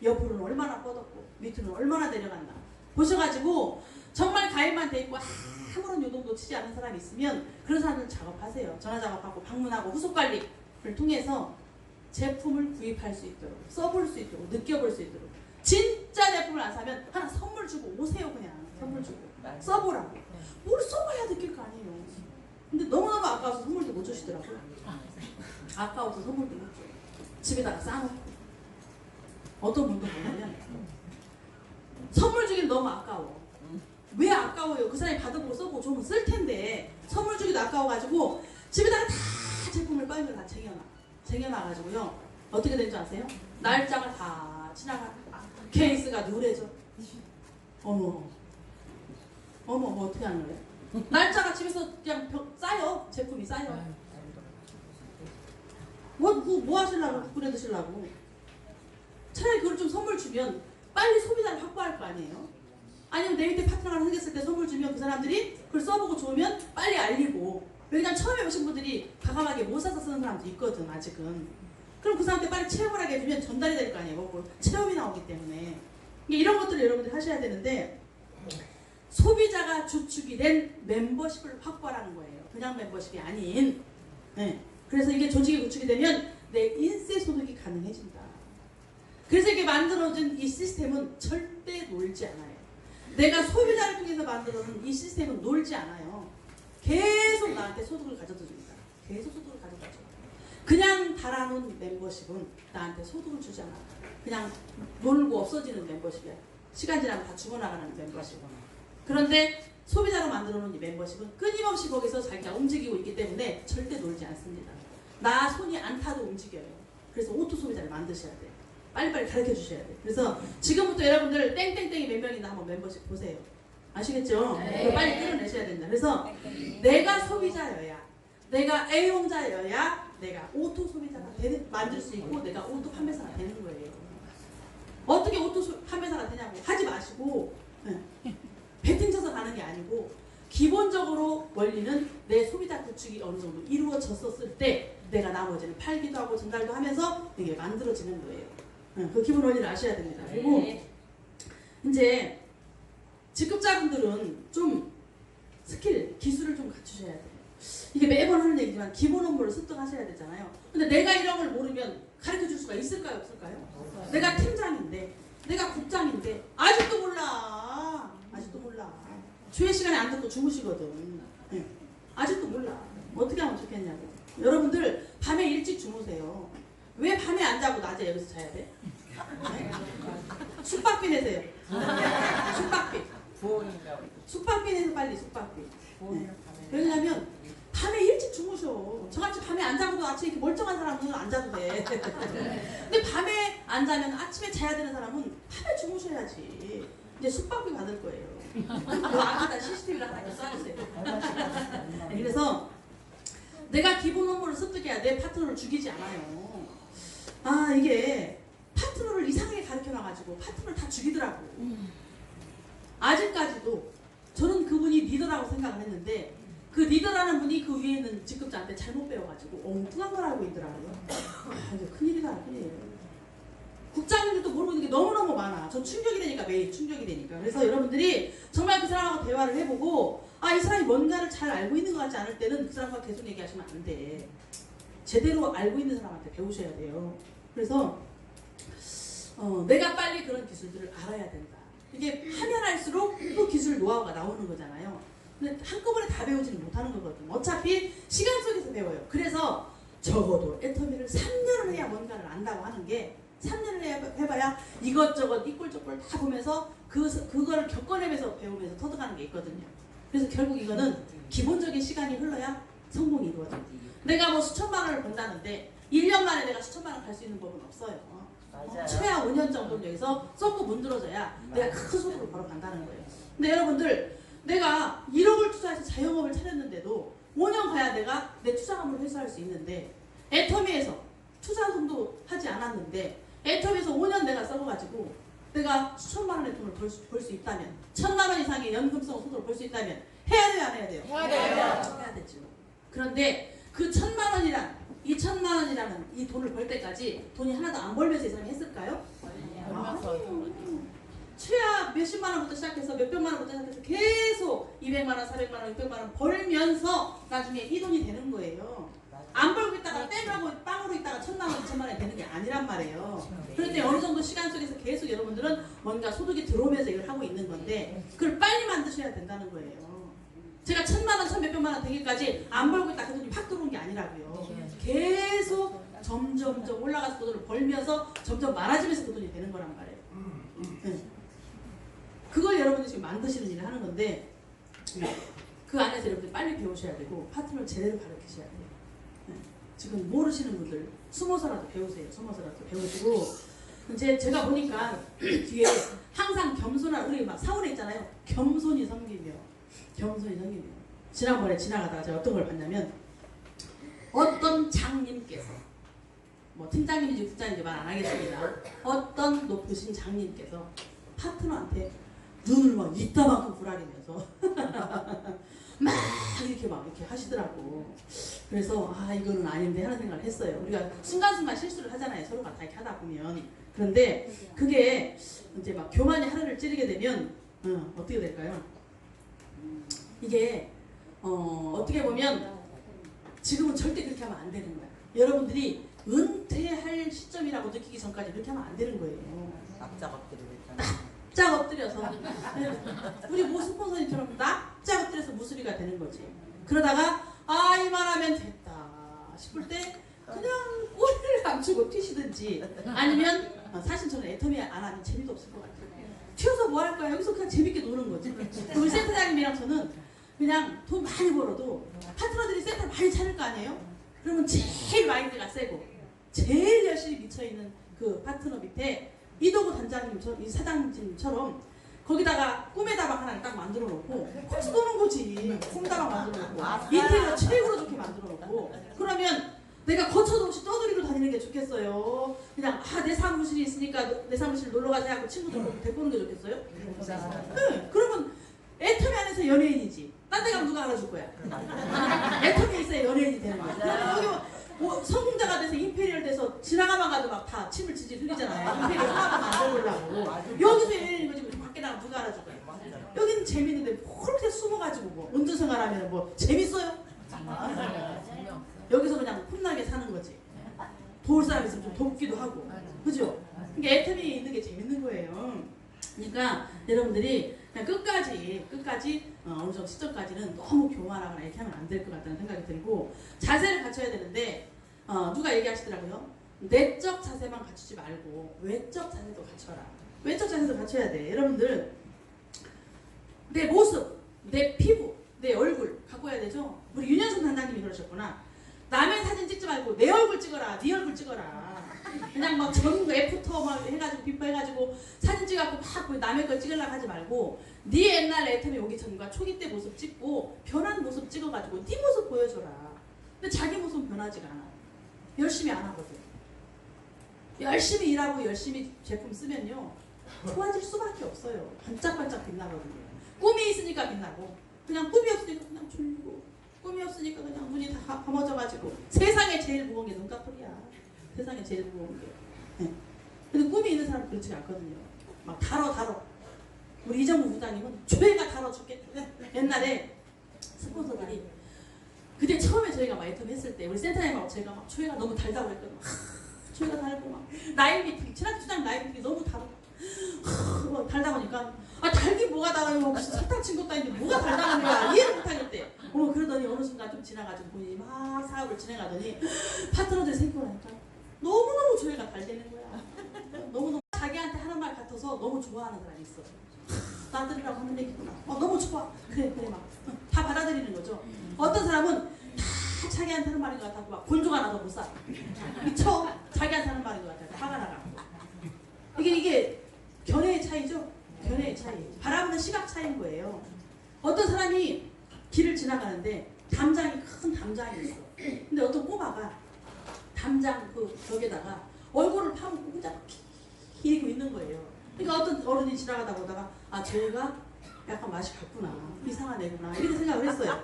옆으로는 얼마나 뻗었고 밑으로는 얼마나 내려갔나 보셔가지고 정말 가입만 돼 있고 아무런 요동도 치지 않은 사람이 있으면 그런 사람들 작업하세요. 전화 작업하고 방문하고 후속 관리를 통해서 제품을 구입할 수 있도록, 써볼 수 있도록, 느껴볼 수 있도록. 진짜 제품을 안 사면 하나 선물 주고 오세요. 그냥 선물 주고 써보라고. 뭘 써봐야 느낄 거 아니에요. 근데 너무너무 아까워서 선물도 못 주시더라고요. 아까워서 선물도 못 줘요. 집에다가 싸놓고. 어떤 분도 보면 선물 주기는 너무 아까워. 왜 아까워요? 그 사람이 받아보고 써보고 좋으면 쓸 텐데 선물 주기도 아까워가지고 집에다가 다 제품을 빨리 다 쟁여놔가지고요. 어떻게 되는 줄 아세요? 날짜가 다 지나가. 케이스가 누래져. 어머 어떻게 하는 거예요? 날짜가 집에서 그냥 쌓여. 제품이 쌓여. 뭐 하시려고 그래 드시려고. 차라리 그걸 좀 선물 주면 빨리 소비자를 확보할 거 아니에요? 아니면 내 밑에 파트너가 생겼을 때 선물 주면 그 사람들이 그걸 써보고 좋으면 빨리 알리고. 왜냐면 처음에 오신 분들이 과감하게 못 사서 쓰는 사람도 있거든, 아직은. 그럼 그 사람한테 빨리 체험을 하게 해주면 전달이 될 거 아니에요. 뭐 체험이 나오기 때문에. 이런 것들을 여러분들이 하셔야 되는데, 소비자가 주축이 된 멤버십을 확보하라는 거예요. 그냥 멤버십이 아닌. 네. 그래서 이게 조직이 구축이 되면 내 인세 소득이 가능해진다. 그래서 이게 만들어진 이 시스템은 절대 놀지 않아요. 내가 소비자를 통해서 만들어놓은 이 시스템은 놀지 않아요. 계속 나한테 소득을 가져다 줍니다. 계속 소득을 가져다 줘요. 그냥 달아놓은 멤버십은 나한테 소득을 주지 않아. 그냥 놀고 없어지는 멤버십이야. 시간 지나면 다 죽어나가는 멤버십은. 그런데 소비자로 만들어놓은 이 멤버십은 끊임없이 거기서 자기가 움직이고 있기 때문에 절대 놀지 않습니다. 나 손이 안 타도 움직여요. 그래서 오토 소비자를 만드셔야 돼요. 빨리빨리 가르쳐 주셔야 돼요. 그래서 지금부터 여러분들 땡땡땡이 몇 명이나 한번 멤버십 보세요. 아시겠죠? 네. 빨리 끌어내셔야 된다. 그래서 내가 소비자여야, 내가 애용자여야 내가 오토 소비자가 만들 수 있고 내가 오토 판매사가 되는 거예요. 어떻게 오토 판매사가 되냐고 하지 마시고 배팅 쳐서 가는 게 아니고 기본적으로 원리는 내 소비자 구축이 어느 정도 이루어졌었을 때 내가 나머지는 팔기도 하고 전달도 하면서 이게 만들어지는 거예요. 그 기본 원리를 아셔야 됩니다. 그리고 이제 직급자분들은 좀 스킬, 기술을 좀 갖추셔야 돼요. 이게 매번 하는 얘기지만 기본 업무를 습득하셔야 되잖아요. 근데 내가 이런 걸 모르면 가르쳐 줄 수가 있을까요? 없을까요? 내가 팀장인데, 내가 국장인데 아직도 몰라. 주회 시간에 안 듣고 주무시거든. 아직도 몰라. 어떻게 하면 좋겠냐고. 여러분들 밤에 일찍 주무세요. 왜 밤에 안 자고 낮에 여기서 자야 돼? 숙박비 내세요. 숙박비. 숙박비 내서 빨리 숙박비. 왜냐면 밤에 일찍 주무셔. 저같이 밤에 안 자고도 아침에 이렇게 멀쩡한 사람은 안 자도 돼. 근데 밤에 안 자면 아침에 자야 되는 사람은 밤에 주무셔야지. 이제 숙박비 받을 거예요. 앞에다 CCTV를 하나 쏴주세요. 그래서 내가 기본 업무를 습득해야 내 파트너를 죽이지 않아요. 아, 이게 파트너를 이상하게 가르쳐놔가지고 파트너를 다 죽이더라고. 아직까지도 저는 그분이 리더라고 생각을 했는데 그 리더라는 분이 그 위에 있는 직급자한테 잘못 배워가지고 엉뚱한 걸 알고 있더라고요. 아, 이제 큰일이다, 큰일. 국장님들도 모르고 있는 게 너무너무 많아. 전 충격이 되니까, 매일 충격이 되니까. 그래서 여러분들이 정말 그 사람하고 대화를 해보고 이 사람이 뭔가를 잘 알고 있는 것 같지 않을 때는 그 사람과 계속 얘기하시면 안 돼. 제대로 알고 있는 사람한테 배우셔야 돼요. 그래서 내가 빨리 그런 기술들을 알아야 된다. 이게 하면 할수록 또 기술 노하우가 나오는 거잖아요. 근데 한꺼번에 다 배우지는 못하는 거거든요. 어차피 시간 속에서 배워요. 그래서 적어도 애터미를 3년을 해야 뭔가를 안다고 하는 게 3년을 해봐야 이것저것 이꼴저꼴 다 보면서 그거를 겪어내면서 배우면서 터득하는 게 있거든요. 그래서 결국 이거는 기본적인 시간이 흘러야 성공이 이루어져요. 내가 뭐 수천만 원을 번다는데 1년 만에 내가 수천만 원 갈 수 있는 법은 없어요. 맞아요. 최하 5년 정도는 여기서 썩고 문드러져야 내가 큰 속으로 바로 간다는 거예요. 근데 여러분들 내가 1억을 투자해서 자영업을 차렸는데도 5년 가야 내가 내 투자금을 회수할 수 있는데 애터미에서 투자금도 하지 않았는데 애터미에서 5년 내가 써가지고 내가 수천만 원의 돈을 벌 수 있다면 1,000만 원 이상의 연금성 소득을 벌 수 있다면 해야 돼요 안 해야 돼요? 해야 돼요. 해야 되죠. 그런데 그 1,000만 원이란 2,000만 원이라는 이 돈을 벌 때까지 돈이 하나도 안 벌면서 이 사람이 했을까요? 아니요. 최하 몇십만 원부터 시작해서 몇백만 원부터 시작해서 계속 200만 원, 400만 원, 600만 원 벌면서 나중에 이 돈이 되는 거예요. 안 벌고 있다가 땡하고 빵으로 있다가 1,000만 원, 2,000만 원이 되는 게 아니란 말이에요. 그런데 어느 정도 시간 속에서 계속 여러분들은 뭔가 소득이 들어오면서 이걸 하고 있는 건데 그걸 빨리 만드셔야 된다는 거예요. 제가 1,000만 원, 1,몇백만 원 되기까지 안 벌고 있다 그 돈이 확 들어온 게 아니라고요. 계속 점점 올라가서 그 돈을 벌면서 점점 많아지면서 그 돈이 되는 거란 말이에요. 네. 그걸 여러분들이 지금 만드시는 일을 하는 건데 그 안에서 여러분들이 빨리 배우셔야 되고 파트너를 제대로 가르치셔야 돼요. 네. 지금 모르시는 분들 숨어서라도 배우세요. 숨어서라도 배우시고 이제 제가 보니까 뒤에 항상 겸손한 우리 막 사원에 있잖아요. 겸손히 섬기며 지난번에 지나가다가 제가 어떤 걸 봤냐면 어떤 장님께서 뭐 팀장님인지 국장인지 말 안 하겠습니다. 어떤 높으신 장님께서 파트너한테 눈을 막 이따만큼 부라리면서 막 이렇게 하시더라고. 그래서 이거는 아닌데 하는 생각을 했어요. 우리가 순간순간 실수를 하잖아요. 서로가 다 이렇게 하다 보면. 그런데 그게 이제 막 교만이 하늘을 찌르게 되면 어떻게 될까요? 이게 어떻게 보면 지금은 절대 그렇게 하면 안 되는 거야. 여러분들이 은퇴할 시점이라고 느끼기 전까지 그렇게 하면 안 되는 거예요. 납작 엎드리고 있잖아. 납작 엎드려서 우리 모 스폰서님처럼 납작 엎드려서 무수리가 되는 거지. 그러다가 이만하면 됐다 싶을 때 그냥 꼬리를 감추고 튀시든지 아니면 사실 저는 애터미 안 하면 재미도 없을 것 같아요. 튀어서 뭐 할까요? 여기서 그냥 재밌게 노는 거지. 우리 센터장님이랑 저는 그냥 돈 많이 벌어도 파트너들이 센터 많이 차릴 거 아니에요? 그러면 제일 마인드가 세고 제일 열심히 미쳐있는 그 파트너 밑에 이도구 단장님, 이 사장님처럼 거기다가 꿈의 다방 하나를 딱 만들어 놓고 거기서 노는 거지. 꿈다방 만들어 놓고 인테리어 최고로 좋게 만들어 놓고 그러면 내가 거쳐도 없이 떠돌이로 다니는 게 좋겠어요. 그냥 내 사무실이 있으니까 내 사무실 놀러 가자 하고 친구들 데리고 오는 게 좋겠어요? 네, 그러면 애터미 안에서 연예인이지. 딴 데 가면 누가 알아줄 거야? 애터미에 있어야 연예인이 되는 거야. 여기 뭐 성공자가 돼서 임페리얼 돼서 지나가만 가도 막 다 침을 질질 흘리잖아요. 임페리얼 사업을 만들어보려고. 여기서 연예인인 거지 밖에 나가면 누가 알아줄 거야? 여기는 재밌는데 뭐 그렇게 숨어가지고 뭐 운전생활하면 뭐 재밌어요? 여기서 그냥 혼나게 사는 거지. 도울 사람 있으면 좀 돕기도 하고. 그죠? 그러니까 애터미에 있는 게 재밌는 거예요. 그러니까 여러분들이 그냥 끝까지 어느 정도 시점까지는 너무 교만하거나 이렇게 하면 안 될 것 같다는 생각이 들고 자세를 갖춰야 되는데 누가 얘기하시더라고요. 내적 자세만 갖추지 말고 외적 자세도 갖춰라. 외적 자세도 갖춰야 돼. 여러분들 내 모습, 내 피부, 내 얼굴 갖고 와야 되죠. 우리 윤현선 단장님이 그러셨구나. 남의 사진 찍지 말고 내 얼굴 찍어라. 네 얼굴 찍어라. 그냥 막 전부 애프터 막 해가지고 비포 해가지고 사진 찍어갖고 막 남의 걸 찍으려고 하지 말고 네 옛날 애터미 오기 전과 초기 때 모습 찍고 변한 모습 찍어가지고 네 모습 보여줘라. 근데 자기 모습은 변하지가 않아. 열심히 안 하거든. 열심히 일하고 열심히 제품 쓰면요 좋아질 수밖에 없어요. 반짝반짝 빛나거든요. 꿈이 있으니까 빛나고 그냥 꿈이 없으니까 그냥 졸리고 꿈이 없으니까 그냥 눈이 다 감아져가지고 세상에 제일 무거운 게 눈꺼풀이야. 세상에 제일 무거운 게. 네. 근데 꿈이 있는 사람은 그렇지 않거든요. 막 달어. 우리 이정우 부장님은 조회가 달어 죽겠대. 옛날에 스폰서들이 그때 처음에 저희가 막 애텀 했을 때 우리 센터장님하고 제가 막 조회가 너무 달다고 했거든요. 조회가 달고 막 라인 미팅, 친한 주장 라인 미팅이 너무 막 달다 보니까 달기 뭐가 달아요? 혹시 사탕 친 것도 아닌데 뭐가 달다는 거야? 이해를 못하겠대. 그러더니 어느 순간 좀 지나가지고 본인이 막 사업을 진행하더니 파트너들이 생기고 나니까 너무너무 조회가 달 되는 거야. 너무너무 자기한테 하는 말 같아서 너무 좋아하는 사람이 있어. 나들이라고 하는 얘기구나. 너무 좋아. 그래 막 다 받아들이는 거죠. 어떤 사람은 다 자기한테 하는 말인 것 같아서 막 곤조가 나서 못 살아. 미쳐. 자기한테 하는 말인 것 같아서 화가 나가. 이게 견해의 차이죠. 견해의 차이. 바라보는 시각 차이인 거예요. 어떤 사람이 길을 지나가는데 큰 담장이 있어. 근데 어떤 꼬마가 담장 그 벽에다가 얼굴을 파묻고 혼자 기고 있는 거예요. 그러니까 어떤 어른이 지나가다 보다가 쟤가 약간 맛이 갔구나. 이상한 애구나. 이렇게 생각을 했어요.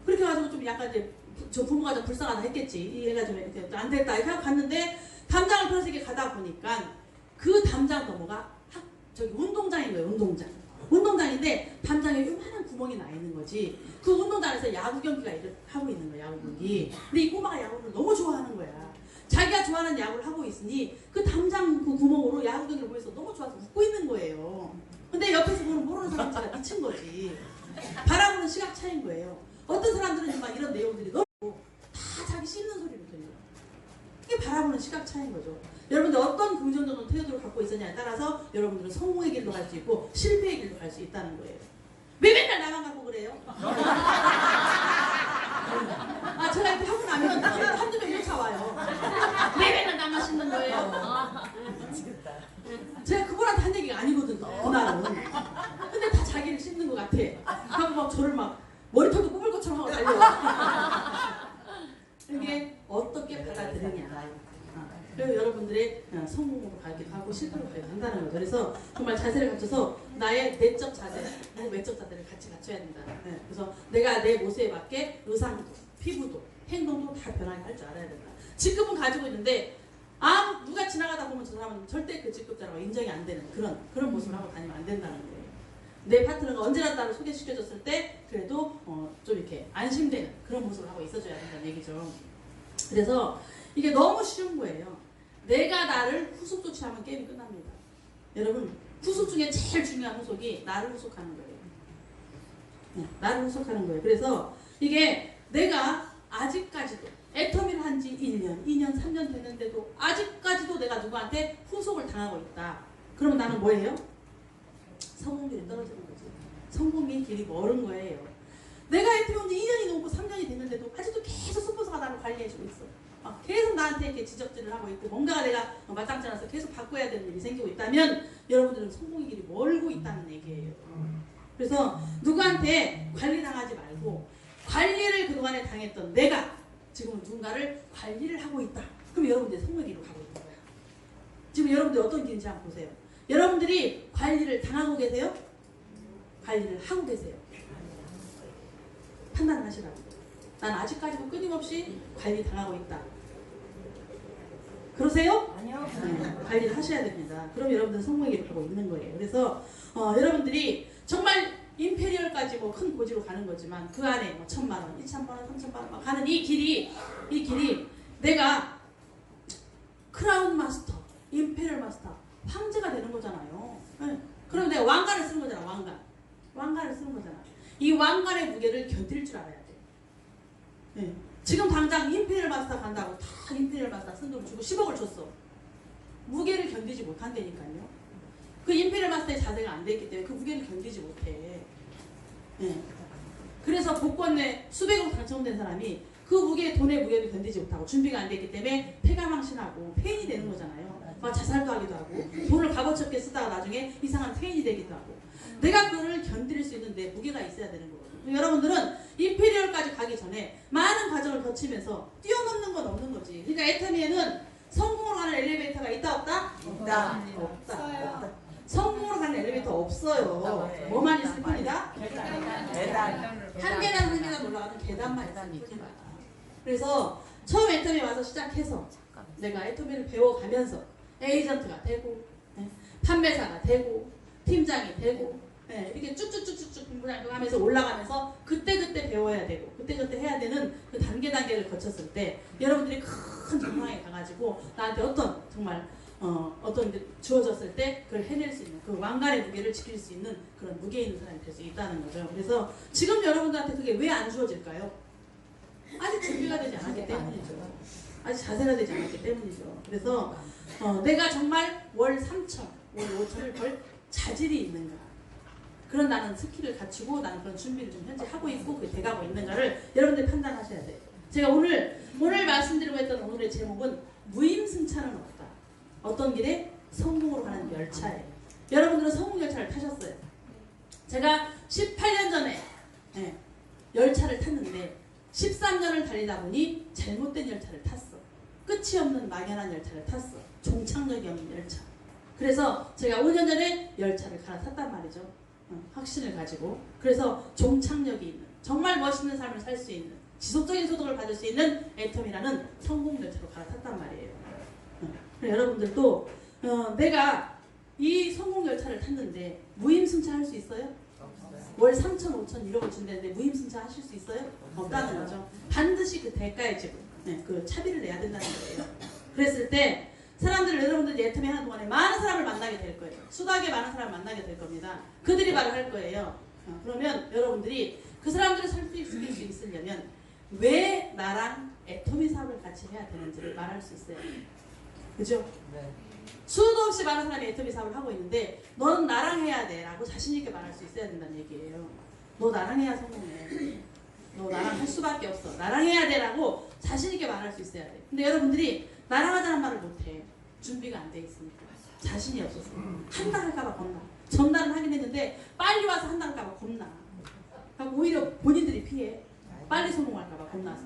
그렇게 해가지고 좀 약간 이제 저 부모가 좀 불쌍하다 했겠지. 이 애가 좀 이렇게 안 됐다. 이렇게 하고 갔는데 담장을 펴서 이렇게 가다 보니까 그 담장 너머가 저기 운동장인 거예요. 운동장인데 담장에 요만한 구멍이 나 있는 거지. 그 운동장에서 야구 경기가 하고 있는 거야. 야구 경기. 근데 이 꼬마가 야구를 너무 좋아하는 거야. 자기가 좋아하는 야구를 하고 있으니 그 담장 그 구멍으로 야구 경기를 보면서 너무 좋아서 웃고 있는 거예요. 근데 옆에서 보는 모르는 사람들이 미친 거지. 바라보는 시각 차이인 거예요. 어떤 사람들은 막 이런 내용들이 너무 다 자기 씹는 소리를 들려요. 이게 바라보는 시각 차이인 거죠. 여러분들 어떤 긍정적인 태도를 갖고 있느냐에 따라서 여러분들은 성공의 길로 갈 수 있고 실패의 길로 갈 수 있다는 거예요. 왜 맨날 나만 갖고 그래요? 제가 이렇게 하고 나면 한두 명 쫓아와요. 왜 맨날 나만 씹는 거예요? 제가 그분한테 한 얘기가 아니거든요. 그날은. 근데 다 자기를 씹는 것 같아. 그럼 막 저를 막 머리털도 뽑을 것처럼 하고 달려와. 이게 어떻게 받아들이냐. 그래서 여러분들의 성공으로 가기도 하고 실패로 가기도 한다는 거죠. 그래서 정말 자세를 갖춰서 나의 내적 자세, 외적 자세를 같이 갖춰야 된다. 그래서 내가 내 모습에 맞게 의상도, 피부도, 행동도 다 변하게 할 줄 알아야 된다. 직급은 가지고 있는데 누가 지나가다 보면 저 사람은 절대 그 직급자라고 인정이 안 되는 그런 모습을 하고 다니면 안 된다는 거예요. 내 파트너가 언제나 나를 소개시켜줬을 때 그래도 좀 이렇게 안심되는 그런 모습을 하고 있어줘야 된다는 얘기죠. 그래서 이게 너무 쉬운 거예요. 내가 나를 후속 조치하면 게임이 끝납니다. 여러분 후속 중에 제일 중요한 후속이 나를 후속하는 거예요. 나를 후속하는 거예요. 그래서 이게 내가 아직까지도 애터미를 한 지 1년, 2년, 3년 됐는데도 아직까지도 내가 누구한테 후속을 당하고 있다. 그러면 나는 뭐예요? 성공률이 떨어지는 거지. 성공의 길이 멀은 거예요. 내가 애터미 온 지 2년이 넘고 3년이 됐는데도 아직도 계속 스폰서가 나를 관리해주고 있어. 계속 나한테 이렇게 지적질을 하고 있고 뭔가가 내가 마땅치 않아서 계속 바꿔야 되는 일이 생기고 있다면 여러분들은 성공의 길이 멀고 있다는 얘기예요. 그래서 누구한테 관리당하지 말고 관리를 그동안에 당했던 내가 지금 누군가를 관리를 하고 있다. 그럼 여러분들이 성공의 길로 가고 있는 거야. 지금 여러분들이 어떤 길인지 한번 보세요. 여러분들이 관리를 당하고 계세요? 관리를 하고 계세요? 판단을 하시라고. 난 아직까지도 끊임없이 관리 당하고 있다. 그러세요? 아니요. 관리를 하셔야 됩니다. 그럼 여러분들은 성공의 길을 가고 있는 거예요. 그래서 여러분들이 정말 임페리얼까지 큰 고지로 가는 거지만 그 안에 1,000만 원, 2,000만 원, 3,000만 원 가는 이 길이 내가 크라운 마스터, 임페리얼 마스터, 황제가 되는 거잖아요. 네. 그럼 내가 왕관을 쓰는 거잖아. 왕관을 쓰는 거잖아. 이 왕관의 무게를 견딜 줄 알아야 돼. 네. 지금 당장 임페리얼 마스터 간다고 다 임페리얼 마스터 쓴 돈 주고 10억을 줬어. 무게를 견디지 못한다니까요. 그 임페리얼 마스터의 자세가 안 됐기 때문에 그 무게를 견디지 못해. 네. 그래서 복권에 수백억 당첨된 사람이 그 돈의 무게를 견디지 못하고 준비가 안 됐기 때문에 폐가망신하고 폐인이 되는 거잖아요. 막 자살도 하기도 하고 돈을 값어치 없게 쓰다가 나중에 이상한 폐인이 되기도 하고. 내가 그걸 견딜 수 있는 내 무게가 있어야 되는 거거든요. 여러분들은 임페리얼까지 가기 전에 많은 과정을 거치면서 뛰어넘는 건 없는 거지. 그러니까 애터미에는 성공으로 가는 엘리베이터가 있다 없다? 없다. 성공으로 가는 엘리베이터 없어요. 뭐만 있을 뿐이다? 한 계단 올라가는 계단만 있습니다. 그래서 처음 애터미 와서 시작해서 내가 애터미를 배워가면서 에이전트가 되고, 예, 판매사가 되고, 팀장이 되고, 예, 이렇게 쭉쭉쭉쭉쭉 공부하면서 올라가면서 그때그때 배워야 되고 그때그때 해야 되는 그 단계를 거쳤을 때 여러분들이 큰 정상에 가가지고 나한테 어떤 정말 어떤 게 주어졌을 때 그걸 해낼 수 있는 그 왕관의 무게를 지킬 수 있는 그런 무게 있는 사람이 될 수 있다는 거죠. 그래서 지금 여러분들한테 그게 왜 안 주어질까요? 아직 준비가 되지 않았기 때문이죠. 아직 자세가 되지 않았기 때문이죠. 그래서 내가 정말 월 3천, 월 5천을 벌 자질이 있는가, 그런 나는 스킬을 갖추고 나는 그런 준비를 좀 현재 하고 있고 그게 돼가고 있는가를 여러분들이 판단하셔야 돼요. 제가 오늘 말씀드리고 했던 오늘의 제목은 무임승차는 없다. 어떤 길에 성공으로 가는 열차예요. 여러분들은 성공 열차를 타셨어요. 제가 18년 전에 열차를 탔는데 13년을 달리다 보니 잘못된 열차를 탔어. 끝이 없는 막연한 열차를 탔어. 종착역이 없는 열차. 그래서 제가 5년 전에 열차를 갈아탔단 말이죠. 확신을 가지고. 그래서 종착역이 있는 정말 멋있는 삶을 살 수 있는 지속적인 소득을 받을 수 있는 애텀이라는 성공 열차로 갈아탔단 말이에요. 여러분들도 내가 이 성공 열차를 탔는데 무임승차 할 수 있어요? 월 3천, 5천 1억을 준다는데 무임승차 하실 수 있어요? 없다는 거죠. 반드시 그 대가의 지분, 그 차비를 내야 된다는 거예요. 그랬을 때 사람들을 여러분들이 애텀이 하는 동안에 많은 사람을 만나게 될 거예요. 수다하게 많은 사람을 만나게 될 겁니다. 그들이 말을 할 거예요. 그러면 여러분들이 그 사람들을 설득시킬 수 있으려면 왜 나랑 애터미 사업을 같이 해야 되는지를 말할 수 있어요. 그죠? 네. 수도 없이 많은 사람이 애터미 사업을 하고 있는데 너는 나랑 해야 돼 라고 자신있게 말할 수 있어야 된다는 얘기예요. 너 나랑 해야 성공해. 너 나랑 할 수밖에 없어. 나랑 해야 돼 라고 자신있게 말할 수 있어야 돼. 근데 여러분들이 나랑 하자는 말을 못해. 준비가 안 돼 있으니까. 자신이 없어서. 한다 할까봐 겁나. 전달은 하긴 했는데 빨리 와서 한다 할까봐 겁나. 그러니까 오히려 본인들이 피해. 빨리 성공할까봐 겁나서.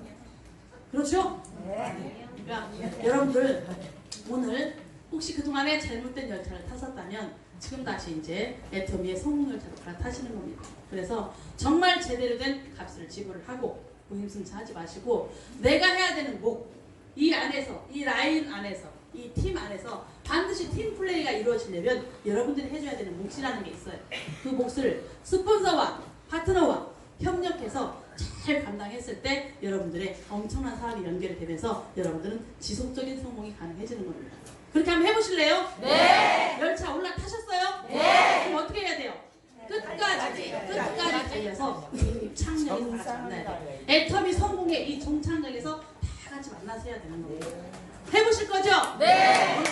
그렇죠? 네. 그러니까 여러분들 오늘 혹시 그동안에 잘못된 열차를 탔었다면 지금 다시 이제 애터미의 성공 열차로 갈아타시는 겁니다. 그래서 정말 제대로 된 값을 지불을 하고 무임승차 하지 마시고 내가 해야 되는 목, 이 안에서, 이 라인 안에서, 이 팀 안에서 반드시 팀 플레이가 이루어지려면 여러분들이 해줘야 되는 몫이라는 게 있어요. 그 몫을 스폰서와 파트너와 협력해서 잘 감당했을 때 여러분들의 엄청난 사업이 연결이 되면서 여러분들은 지속적인 성공이 가능해지는 겁니다. 그렇게 한번 해보실래요? 네. 열차 올라타셨어요? 네. 그럼 어떻게 해야 돼요? 끝까지 달려서 종착역에서 같이 만나야 돼요. 애텀이 성공의 이 종착역에서 다 같이 만나서 해야 되는 겁니다. 해보실 거죠? 네.